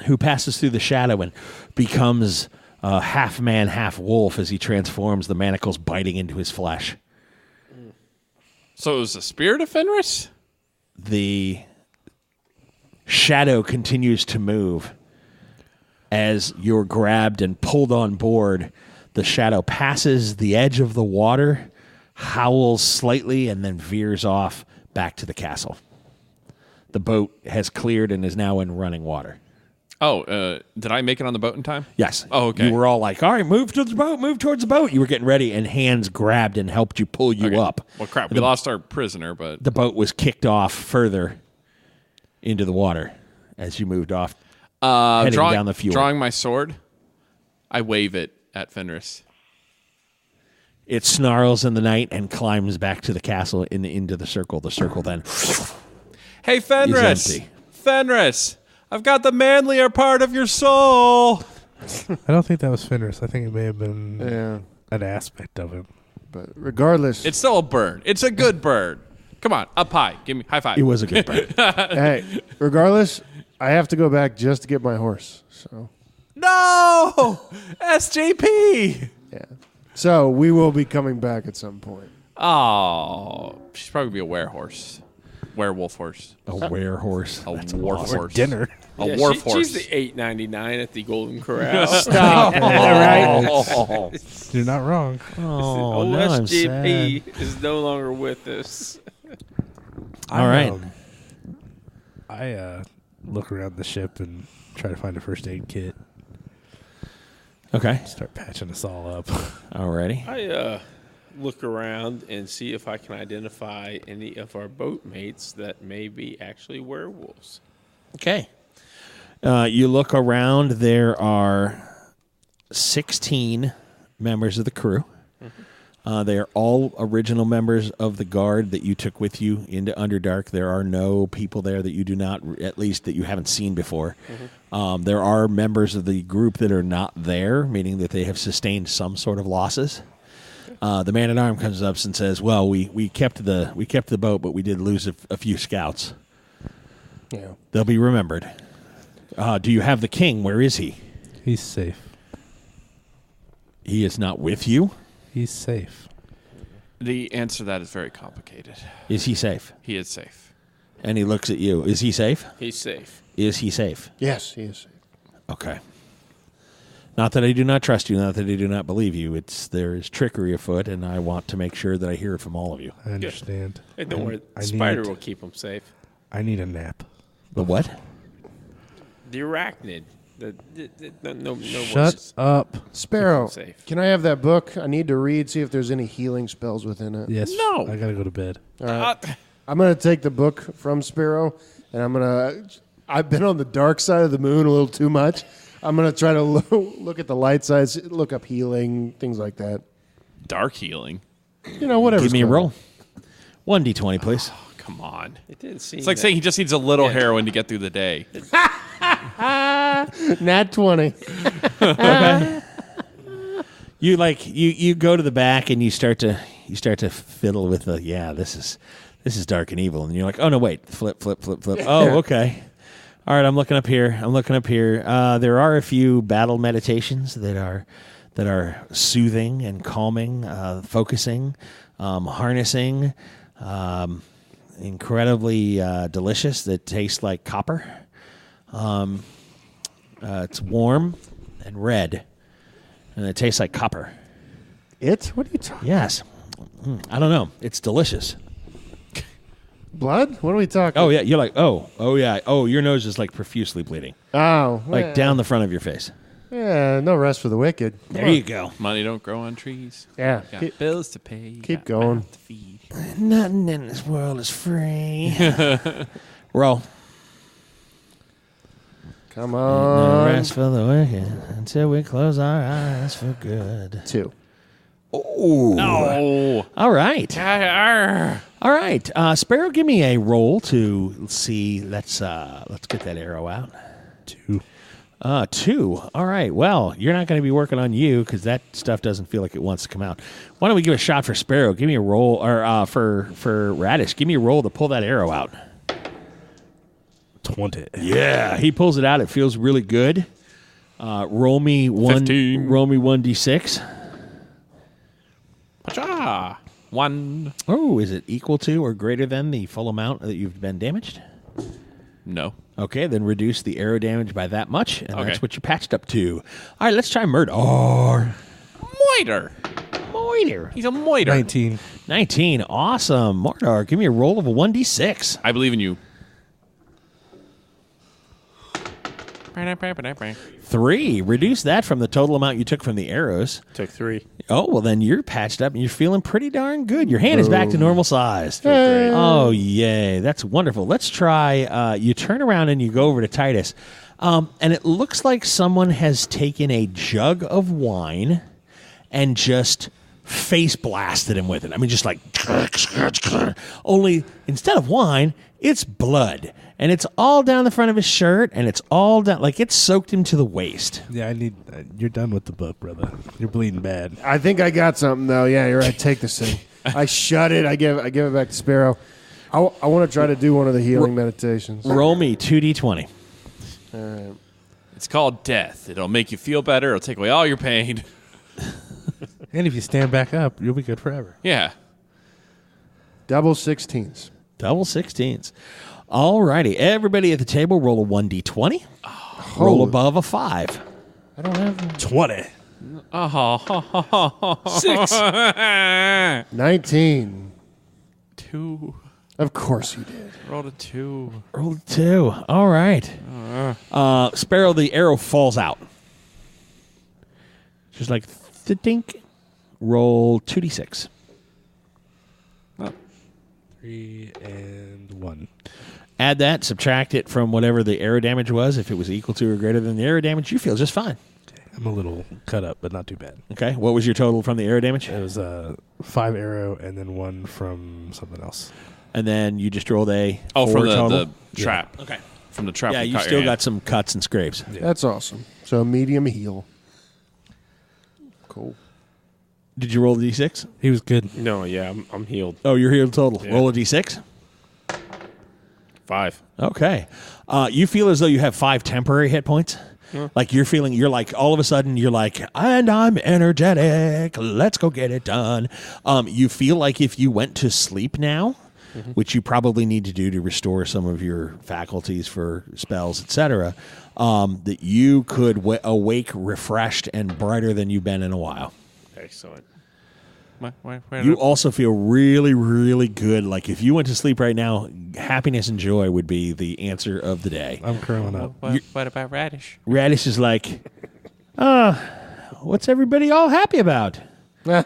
who passes through the shadow and becomes half man, half wolf as he transforms, the manacles biting into his flesh. So it was the spirit of Fenris? The shadow continues to move as you're grabbed and pulled on board. The shadow passes the edge of the water, howls slightly, and then veers off back to the castle. The boat has cleared and is now in running water. Oh, did I make it on the boat in time? Yes. Oh, okay. You were all like, all right, move towards the boat, move towards the boat. You were getting ready, and hands grabbed and helped you pull you Okay. up. Well, crap. We lost our prisoner, but... The boat was kicked off further into the water as you moved off, heading down the fjord. Drawing my sword, I wave it at Fenris. It snarls in the night and climbs back to the castle into the circle. The circle then Hey, Fenris! is empty. Fenris! I've got the manlier part of your soul! I don't think that was Fenris. I think it may have been Yeah. an aspect of him. But regardless, It's still a bird. It's a good bird. Come on, up high. Give me high five. It was a good bird. hey, regardless, I have to go back just to get my horse. So No! SJP! yeah. So we will be coming back at some point. Oh, she's probably be a werehorse. Werewolf horse. A werehorse. A That's wharf awesome. horse. Dinner. A Yeah, wharf horse. She's the $8.99 at the Golden Corral. Stop. Oh, You're not wrong. Oh, now I'm sad. SJP is no longer with us. All right. I look around the ship and try to find a first aid kit. Okay. Start patching us all up. Alrighty. I look around and see if I can identify any of our boat mates that may be actually werewolves. Okay. You look around. There are 16 members of the crew. They are all original members of the guard that you took with you into Underdark. There are no people there that you do not, at least that you haven't seen before. There are members of the group that are not there, meaning that they have sustained some sort of losses. The man-at-arms comes up and says, "Well, we kept the boat, but we did lose a few scouts. Yeah. They'll be remembered. Do you have the king? Where is he? He's safe. He is not with you? He's safe. The answer to that is very complicated. Is he safe?" He is safe. And he looks at you. Is he safe? He's safe. Is he safe? Yes, he is. Okay. Not that I do not trust you, not that I do not believe you. There is trickery afoot, and I want to make sure that I hear it from all of you. I understand. Hey, don't worry. I The spider need- will keep him safe. I need a nap. The what? The arachnid. No Shut voices. up. Sparrow, Safe. can I have that book? I need to read, see if there's any healing spells within it. Yes. No. I gotta go to bed. All right. I'm going to take the book from Sparrow, and I've been on the dark side of the moon a little too much. I'm going to try to look at the light sides, look up healing, things like that. Dark healing. Whatever. Give me a roll. 1d20, please. Oh, come on. It didn't seem It's like saying he just needs a little heroin to get through the day. Nat 20. Okay. You go to the back and you start to fiddle with this is dark and evil, and you're like, oh no, wait, flip. Oh, okay. All right, I'm looking up here. There are a few battle meditations that are soothing and calming, focusing, harnessing, incredibly delicious. That taste like copper. It's warm and red, and it tastes like copper. What are you talking? Yes. I don't know. It's delicious. Blood? What are we talking? Oh yeah, you're like, oh yeah, your nose is like profusely bleeding, Oh, like down the front of your face. Yeah, no rest for the wicked. There you go. Money don't grow on trees. Yeah. Got bills to pay. keep got going. mouth to feed. Nothing in this world is free. Roll. Come No on. rest for the wicked until we close our eyes for good. 2. Oh. No. All right. All right. Sparrow, give me a roll to see. Let's get that arrow out. 2. 2. All right. Well, you're not going to be working on you because that stuff doesn't feel like it wants to come out. Why don't we give a shot for Sparrow? Give me a roll, or for Radish, give me a roll to pull that arrow out. 20. Yeah, he pulls it out. It feels really good. Roll me 15. Roll me 1d6. Pacha. 1. Oh, is it equal to or greater than the full amount that you've been damaged? No. Okay, then reduce the arrow damage by that much, and Okay. that's what you're patched up to. All right, let's try Murder. Moiter. Moiter. He's a moiter. 19. 19. Awesome. Mordor, give me a roll of a 1d6. I believe in you. 3. Reduce that from the total amount you took from the arrows. Took 3. Oh, well, then you're patched up and you're feeling pretty darn good. Your hand is back to normal size. Great. Oh, yay. That's wonderful. Let's try. You turn around and you go over to Titus. And it looks like someone has taken a jug of wine and just face blasted him with it. I mean, just like, only instead of wine, it's blood. And it's all down the front of his shirt, and it's all down, like it's soaked him to the waist. Yeah, I need. You're done with the book, brother. You're bleeding bad. I think I got something, though. Yeah, you're right. Take this thing. I shut it. I give it back to Sparrow. I want to try to do one of the healing meditations. Roll me 2d20. All right. It's called death. It'll make you feel better. It'll take away all your pain. And if you stand back up, you'll be good forever. Yeah. Double 16s. Double 16s. All righty. Everybody at the table, roll a 1d20. Roll above a 5. I don't have 20. 6. 19. 2. Of course you did. Rolled a 2. Roll a 2. All right. Sparrow, the arrow falls out. Just like dink. Roll 2d6. 3 and 1. Add that, subtract it from whatever the arrow damage was. If it was equal to or greater than the arrow damage, you feel just fine. I'm a little cut up, but not too bad. Okay. What was your total from the arrow damage? It was 5 arrow and then 1 from something else. And then you just rolled a Oh, 4 from total? the trap. Okay. From the trap. Yeah, we you caught still your got hand. some cuts and scrapes. Yeah. That's awesome. So medium heal. Cool. Did you roll a d6? He was good. No, yeah, I'm healed. Oh, you're healed total. Yeah. Roll a d6. 5. Okay. You feel as though you have 5 temporary hit points. Like you're like, all of a sudden, you're like, and I'm energetic. Let's go get it done. You feel like if you went to sleep now, which you probably need to do to restore some of your faculties for spells, etc., that you could awake refreshed and brighter than you've been in a while. Excellent. You also feel really, really good. Like if you went to sleep right now, happiness and joy would be the answer of the day. I'm curling up. What about Radish? Radish is like, what's everybody all happy about? Eh,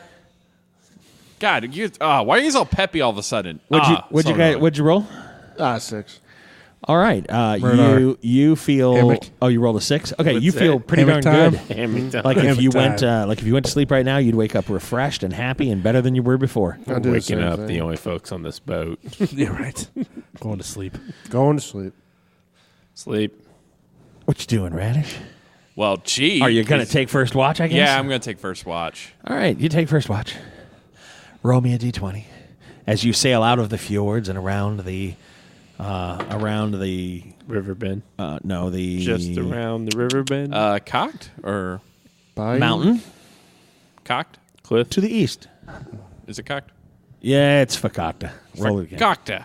God, why are you all peppy all of a sudden? What'd you roll? 6. All right. Murder. You feel. Hammock. Oh, you rolled a 6. Okay, What's you feel that? pretty Hammock darn time? good. Hammock time. Like if Hammock you went to sleep right now, you'd wake up refreshed and happy and better than you were before. I'll do the Waking same up thing. the only folks on this boat. Yeah, right. Going to sleep. Going to sleep. Sleep. What you doing, Radish? Well, gee. Are you going to take first watch? I guess. Yeah, I'm going to take first watch. All right, you take first watch. Roll me a d20 as you sail out of the fjords and around the River bend. just Just around the river bend. Cocked or Bye. mountain cocked? Cliff. to the east. Is it cocked? Yeah, it's Fakakta. Roll it again. Cockta.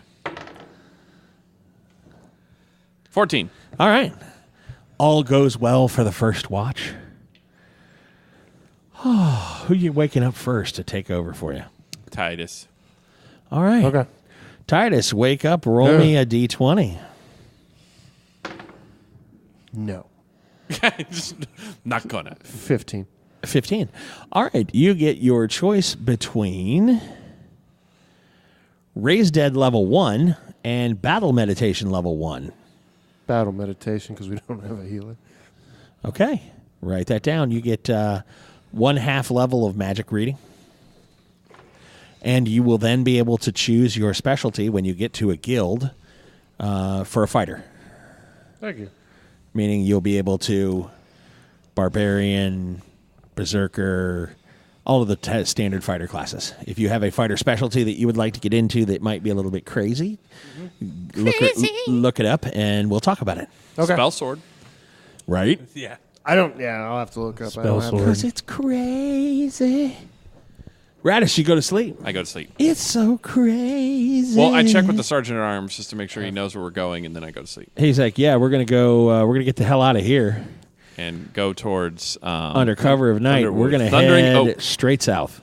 14. All right. All goes well for the first watch. Who you waking up first to take over for you? Titus. All right. Okay. Titus, wake up. Roll me a d20. No. Just not gonna. 15. 15. All right. You get your choice between Raise Dead level 1 and Battle Meditation level 1. Battle meditation because we don't have a healer. Okay. Write that down. You get 1/2 level of magic reading. And you will then be able to choose your specialty when you get to a guild for a fighter. Thank you. Meaning you'll be able to Barbarian, Berserker, all of the standard fighter classes. If you have a fighter specialty that you would like to get into that might be a little bit crazy, look it up and we'll talk about it. Okay. Spell sword. Right? Yeah. I'll have to look up. I Spell don't have sword. Because it's crazy. Radish, you go to sleep. I go to sleep. It's so crazy. Well, I check with the sergeant at arms just to make sure he knows where we're going, and then I go to sleep He's like, yeah, we're going to go, we're going to get the hell out of here. and go towards Under cover of night, we're going to Thundering head Oak. straight south.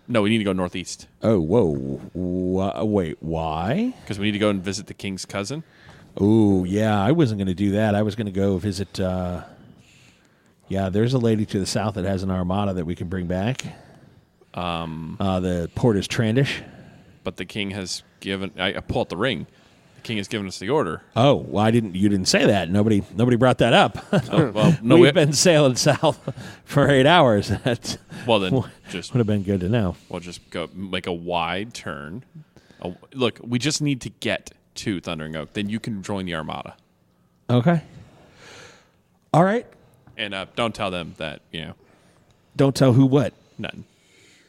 No, we need to go northeast Oh, whoa. Wait, why? because we need to go and visit the king's cousin. Oh, yeah, I wasn't going to do that. I was going to go visit, there's a lady to the south that has an armada that we can bring back. The port is Trandish. But the king has given. I pull out the ring. The king has given us the order. Oh, well, you didn't say that. Nobody brought that up. Oh, well, no, We've been sailing south for 8 hours. That well then just would have been good to know. we'll just go make a wide turn. Look, we just need to get to Thundering Oak. Then you can join the armada. Okay. All right. And don't tell them that Don't tell who what. nothing.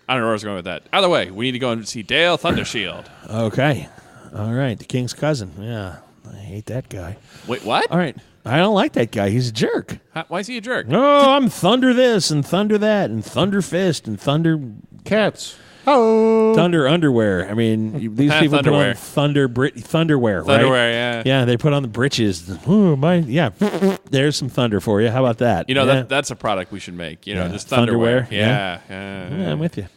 I don't know where I was going with that. Either way, we need to go and see Dale Thundershield. Okay. All right. The king's cousin. Yeah. I hate that guy. Wait, what? All right. I don't like that guy. He's a jerk. Why is he a jerk? Oh, I'm Thunder this and Thunder that and Thunder Fist and Thunder Cats. Oh. Thunder underwear. I mean, these people put on Thunderwear, right? Thunderwear, yeah. Yeah, they put on the breeches. Oh, there's some thunder for you. How about that? That's a product we should make. Just Thunderwear, Thunderwear. Yeah. I'm with you.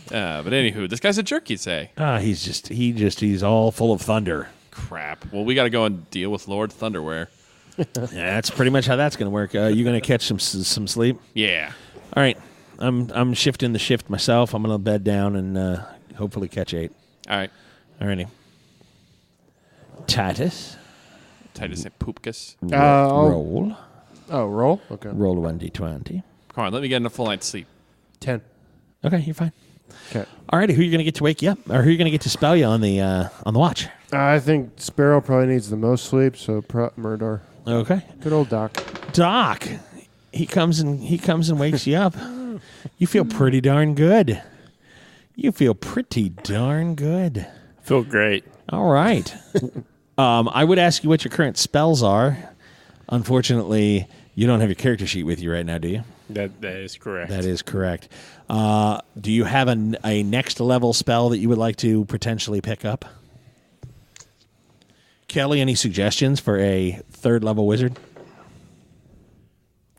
But anywho, this guy's a jerk, you'd say. He's all full of thunder. Crap. Well, we got to go and deal with Lord Thunderwear. Yeah, that's pretty much how that's going to work. You going to catch some sleep? Yeah. All right. I'm shifting the shift myself. I'm going to bed down and hopefully catch 8. All right. All righty. Titus. Titus and Poopkus. Roll. Oh, roll? Okay. Roll 1d20. Come on, let me get in a full night's sleep. 10. Okay, you're fine. Okay. All righty. Who are you going to get to wake you up? Or who are you going to get to spell you on the watch? I think Sparrow probably needs the most sleep, so Murdar. Okay. Good old Doc. Doc. He comes and wakes you up. You feel pretty darn good. Feel great. All right. I would ask you what your current spells are. Unfortunately, you don't have your character sheet with you right now, do you? That is correct. That is correct. Do you have a next level spell that you would like to potentially pick up? Kelly, any suggestions for a 3rd level wizard?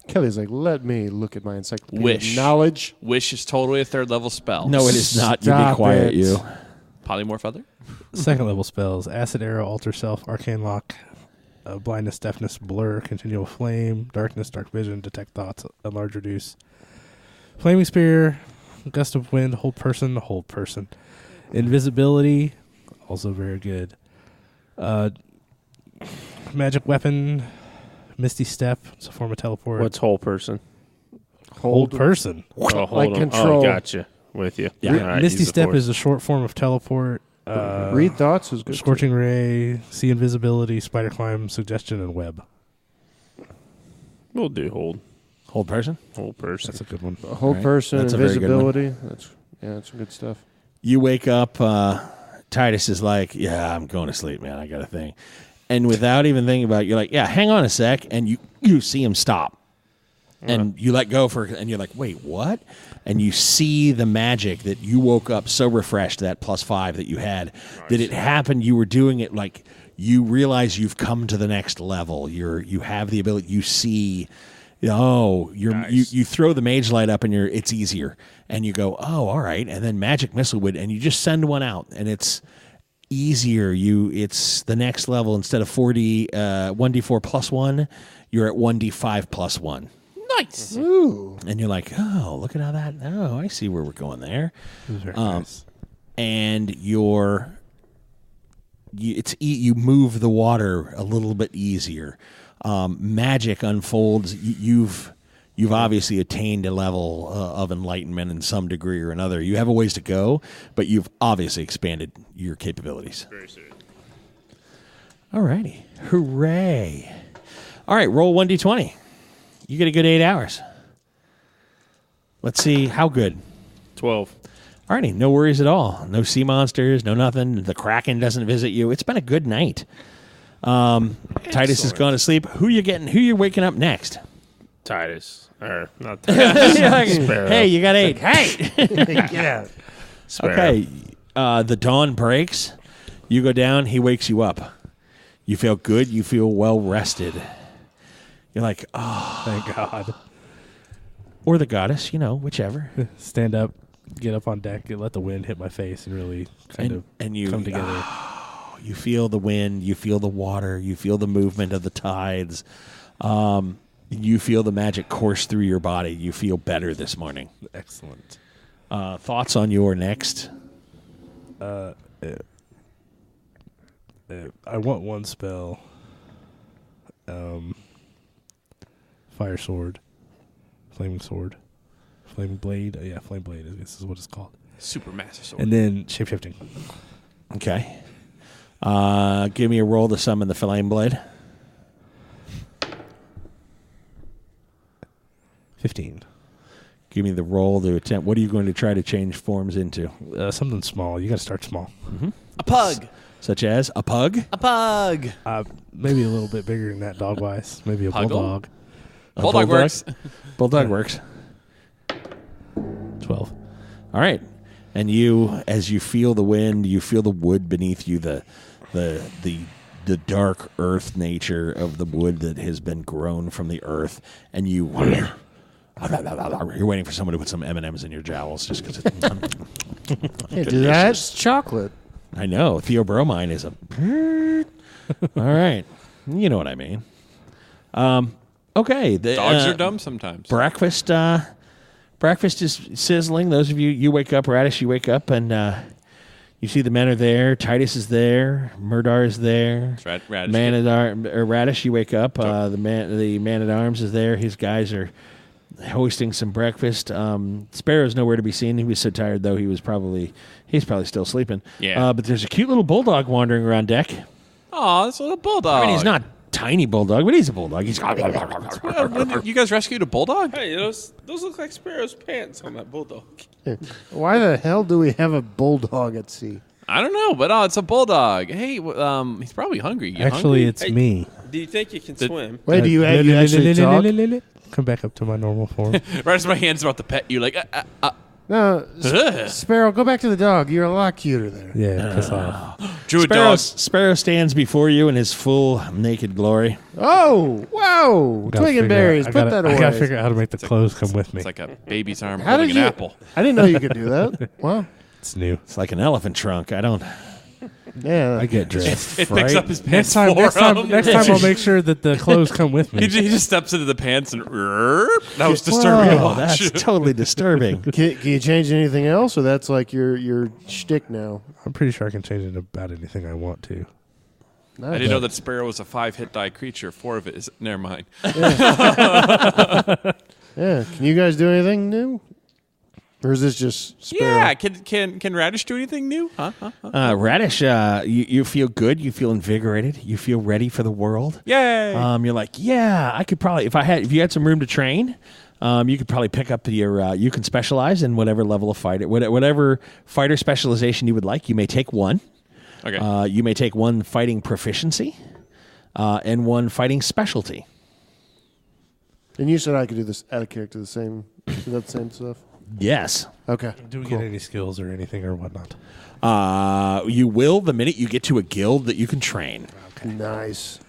Kelly's like, let me look at my encyclopedia Wish. knowledge. Wish is totally a 3rd level spell. No, it is not. You be Stop quiet, it. you. Polymorph other? 2nd level spells: Acid Arrow, Alter Self, Arcane Lock, Blindness, Deafness, Blur, Continual Flame, Darkness, Dark Vision, Detect Thoughts, Enlarge, Reduce, Flaming Spear, Gust of wind, hold person. Invisibility, also very good. Magic weapon, Misty Step. It's a form of teleport. What's whole person? hold person? Oh, hold Like on. control. Oh, gotcha. With you. Yeah. All right, Misty use the Step force. is a short form of teleport. Read thoughts is good. Scorching Ray, See Invisibility, Spider Climb, Suggestion, and Web. We'll do hold. Hold person. Whole person. That's a good one. A whole Right. person, That's a very good one. invisibility. That's some good stuff. You wake up. Titus is like, "Yeah, I'm going to sleep, man. I got a thing." And without even thinking about it, you're like, "Yeah, hang on a sec," and you see him stop. And you let go and you're like, wait, what? And you see the magic that you woke up so refreshed, that +5 that you had, that it happened. You were doing it like you realize you've come to the next level. You have the ability. You see, you throw the mage light up and it's easier. And you go, oh, all right. And then magic missile and you just send one out and it's easier. It's the next level. Instead of 1d4 +1, you're at 1d5 +1. Nice. Ooh. And you're like, oh, look at how that. Oh, I see where we're going there. It was very nice. And you move the water a little bit easier. Magic unfolds. You've obviously attained a level of enlightenment in some degree or another. You have a ways to go, but you've obviously expanded your capabilities. Very serious. All righty. Hooray. All right, roll 1d20. You get a good 8 hours. Let's see how good. 12. All righty, no worries at all. No sea monsters, no nothing. The Kraken doesn't visit you. It's been a good night. Titus has gone to sleep. Who you waking up next? Titus. Or not Titus. Sparrow. Hey, you got 8. Hey. Yeah. Sparrow. Okay. The dawn breaks. You go down. He wakes you up. You feel good. You feel well rested. You're like, oh. Thank God. Or the goddess, whichever. Stand up, get up on deck, and let the wind hit my face and really kind of you come together. You feel the wind, you feel the water, you feel the movement of the tides. You feel the magic course through your body. You feel better this morning. Excellent. Thoughts on your next? I want one spell. Fire sword, flaming blade. Flame blade. I guess is what it's called. Super massive sword. And then shapeshifting. Okay. Give me a roll to summon the flame blade. 15. Give me the roll to attempt. What are you going to try to change forms into? Something small. You got to start small. A pug. Such as a pug? A pug. Maybe a little bit bigger than that dog wise. Maybe a Puggle? bulldog. A Bulldog works. Bulldog works. 12. All right. And as you feel the wind, you feel the wood beneath you, the dark earth nature of the wood that has been grown from the earth, and you're waiting for someone to put some M&Ms in your jowls just because it's Hey, dude, that's chocolate. I know. Theobromine is a all right. You know what I mean. Okay. Dogs are dumb sometimes. Breakfast is sizzling. Those of you wake up, Radish, you wake up, and you see the men are there. Titus is there. Murdar is there. Radish. Radish, you wake up. The man-at-arms is there. His guys are hosting some breakfast. Sparrow's nowhere to be seen. He was so tired, though, he's probably still sleeping. Yeah. But there's a cute little bulldog wandering around deck. Oh, it's a little bulldog. I mean, he's not tiny bulldog, but he's a bulldog. He's You guys rescued a bulldog? Hey, those look like Sparrow's pants on that bulldog. Why the hell do we have a bulldog at sea? I don't know, but it's a bulldog. Hey, he's probably hungry. You Actually, hungry? it's me. Do you think you can swim? Wait, do you actually talk? Come back up to my normal form. Right as my hand's about to pet you, like, No, Ugh. Sparrow, go back to the dog. You're a lot cuter there. Yeah, piss off. Drew a dog. Sparrow stands before you in his full naked glory. Oh, wow. Twig and berries. Put that away. I gotta figure out how to make the clothes come with me. It's like a baby's arm How holding did an you? apple. I didn't know you could do that. Wow. It's new. It's like an elephant trunk. I don't. Yeah, I get dressed. It picks up his Next pants time, for him. next time I'll make sure that the clothes come with me. He just steps into the pants and that was disturbing to Whoa, watch. that's totally disturbing. Can you change anything else, or that's like your shtick now? I'm pretty sure I can change it about anything I want to. I didn't know that Sparrow was a 5-hit die creature. 4 of it is. Never mind. Yeah. Can you guys do anything new? Or is this just Sparrow? Yeah. Can Radish do anything new? Huh? Radish, you feel good. You feel invigorated. You feel ready for the world. Yay. You're like, yeah, I could probably, if you had some room to train, you could probably pick up your, you can specialize in whatever level of fighter, whatever fighter specialization you would like. You may take one. Okay. You may take one fighting proficiency and one fighting specialty. And you said I could do this, add a character the same, is that the same stuff? Yes. Okay. Do we get any skills or anything or whatnot? You will the minute you get to a guild that you can train. Nice.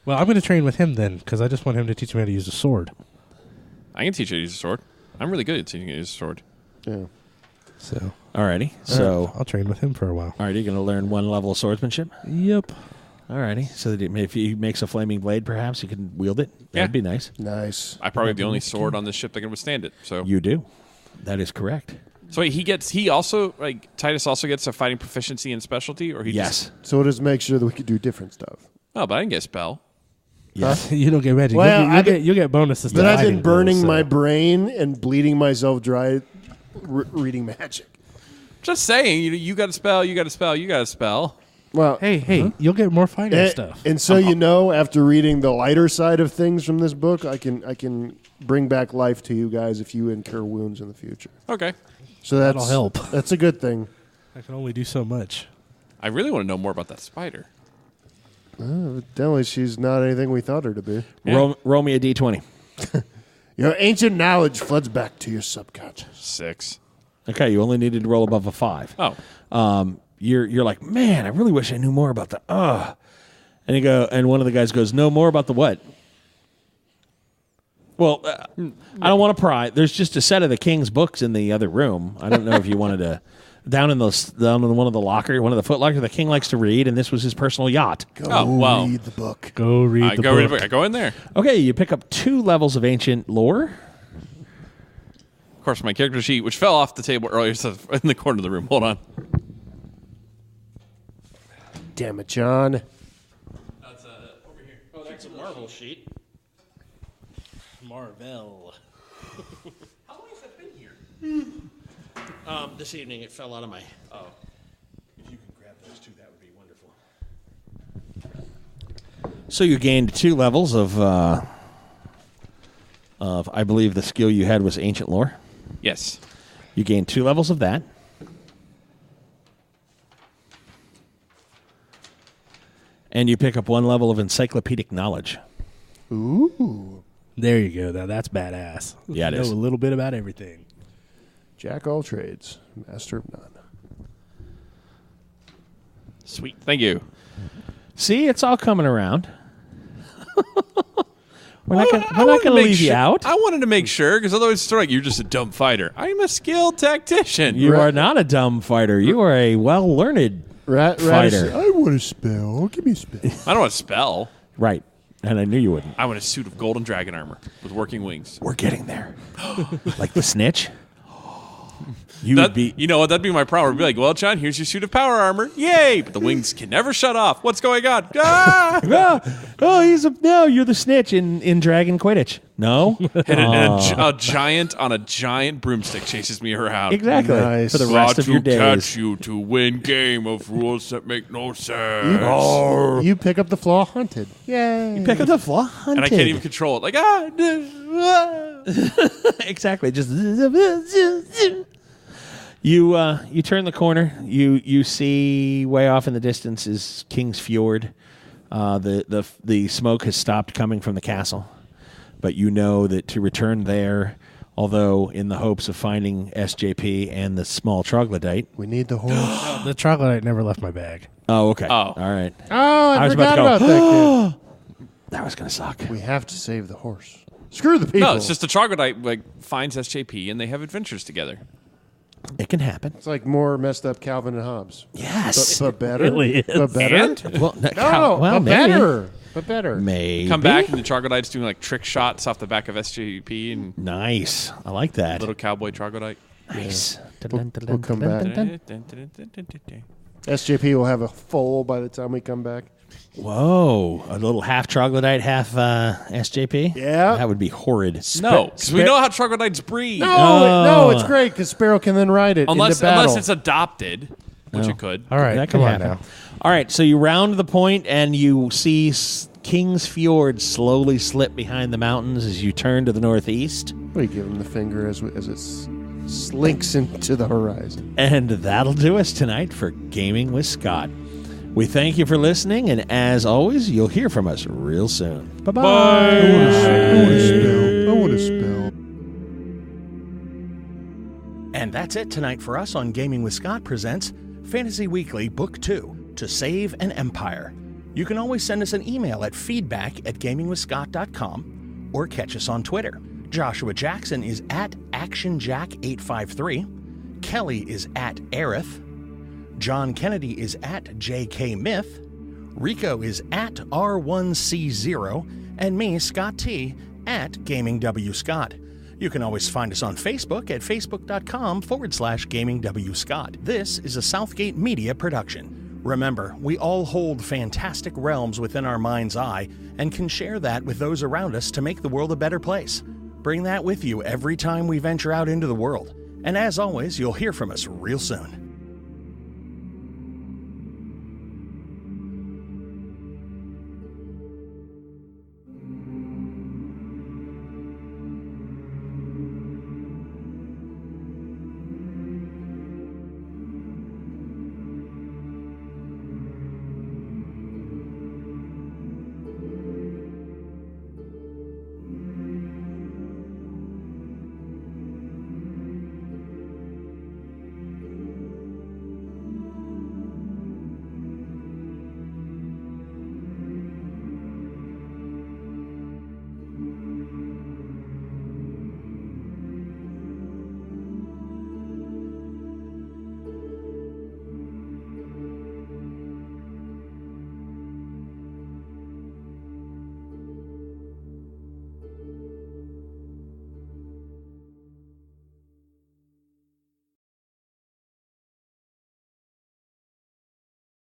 Well, I'm going to train with him then because I just want him to teach me how to use a sword. I can teach you to use a sword. I'm really good at teaching you to use a sword. Yeah. So Alrighty. So, I'll train with him for a while. alright, you're going to learn one level of swordsmanship? Yep. Alrighty. So that if he makes a flaming blade, perhaps you can wield it. That'd Yeah. be nice. Nice. I probably have the only sword on this ship that can withstand it. So You do. That is correct. So wait, Titus also gets a fighting proficiency and specialty, or he Yes. So we'll just make sure that we can do different stuff. Oh, but I didn't get a spell. Yes. You don't get magic. Well, you'll get bonuses. Then to I've been fighting, burning though, my so. brain and bleeding myself dry reading magic. Just saying, you got a spell, you got a spell, you got a spell. Well, Hey, you'll get more fighting stuff. And so you know, after reading the lighter side of things from this book, I can bring back life to you guys if you incur wounds in the future. Okay. So that's, That'll help. That's a good thing. I can only do so much. I really want to know more about that spider. Evidently, she's not anything we thought her to be. Yeah. Roll me a d20. Your ancient knowledge floods back to your subconscious. 6. Okay, you only needed to roll above a 5. Oh. You're like, man, I really wish I knew more about the. And one of the guys goes, no more about the what? Well, I don't want to pry. There's just a set of the king's books in the other room. I don't know if you wanted to down in one of the foot lockers. The king likes to read, and this was his personal yacht. Wow. Read the book. Go read the book. I go in there. Okay, you pick up 2 levels of ancient lore. Of course, my character sheet, which fell off the table earlier, is in the corner of the room. Hold on. Damn it, John. That's over here. Oh, that's a Marvel sheet. Marvel. How long has that been here? This evening it fell out of my. Oh. If you can grab those 2, that would be wonderful. So you gained 2 levels of I believe the skill you had was ancient lore. Yes. You gained 2 levels of that. And you pick up 1 level of encyclopedic knowledge. Ooh. There you go. Now that's badass. Yeah, it know is. a little bit about everything. Jack all trades, master of none. Sweet. Thank you. See, it's all coming around. We're not going to leave you out. I wanted to make sure, because otherwise it's like, you're just a dumb fighter. I'm a skilled tactician. You are not a dumb fighter. You are a well-learned fighter. I want a spell. Give me a spell. I don't want to spell. Right. And I knew you wouldn't. I want a suit of golden dragon armor with working wings. We're getting there. Like the snitch? You would be. You know what? That'd be my problem. I'd be like, well, John, here's your suit of power armor. Yay! But the wings can never shut off. What's going on? Ah! You're the snitch in Dragon Quidditch. No? And a giant on a giant broomstick chases me around. Exactly. Nice. For the rest of your days. Catch you to win game of rules that make no sense. You pick up the flaw hunted. Yay. Pick up the flaw hunted. And I can't even control it. Like, Exactly. Just you turn the corner. You see way off in the distance is King's Fjord. The smoke has stopped coming from the castle, but you know that to return there, although in the hopes of finding SJP and the small troglodyte. We need the horse. The troglodyte never left my bag. Oh, okay. Oh. All right. Oh, I was forgot about about to that kid. That was gonna suck. We have to save the horse. Screw the people. No, it's just the troglodyte finds SJP and they have adventures together. It can happen. It's like more messed up Calvin and Hobbes. Yes. But better. It really is. But better. And Well, But maybe. better. But better. Maybe. come back and the troglodyte's doing like trick shots off the back of SJP and Nice. I like that. little cowboy troglodyte. Nice. We'll come back. SJP will have a foal by the time we come back. Whoa. A little half troglodyte, half SJP? Yeah. That would be horrid. No, because we know how troglodytes breed. No, it's great because Sparrow can then ride it Unless into battle. unless it's adopted, which it could. All right, That come could on happen. now. All right, so you round the point and you see King's Fjord slowly slip behind the mountains as you turn to the northeast. We give him the finger as it slinks into the horizon. And that'll do us tonight for Gaming with Scott. We thank you for listening, and as always, you'll hear from us real soon. Bye-bye. I want to spell. And that's it tonight for us on Gaming with Scott presents Fantasy Weekly Book 2, To Save an Empire. You can always send us an email at feedback@gamingwithscott.com or catch us on Twitter. Joshua Jackson is at ActionJack853. Kelly is at Aerith. John Kennedy is at JKMyth. Rico is at R1C0. And me, Scott T, at GamingWScott. You can always find us on Facebook at facebook.com/GamingWScott. This is a Southgate Media production. Remember, we all hold fantastic realms within our mind's eye and can share that with those around us to make the world a better place. Bring that with you every time we venture out into the world. And as always, you'll hear from us real soon.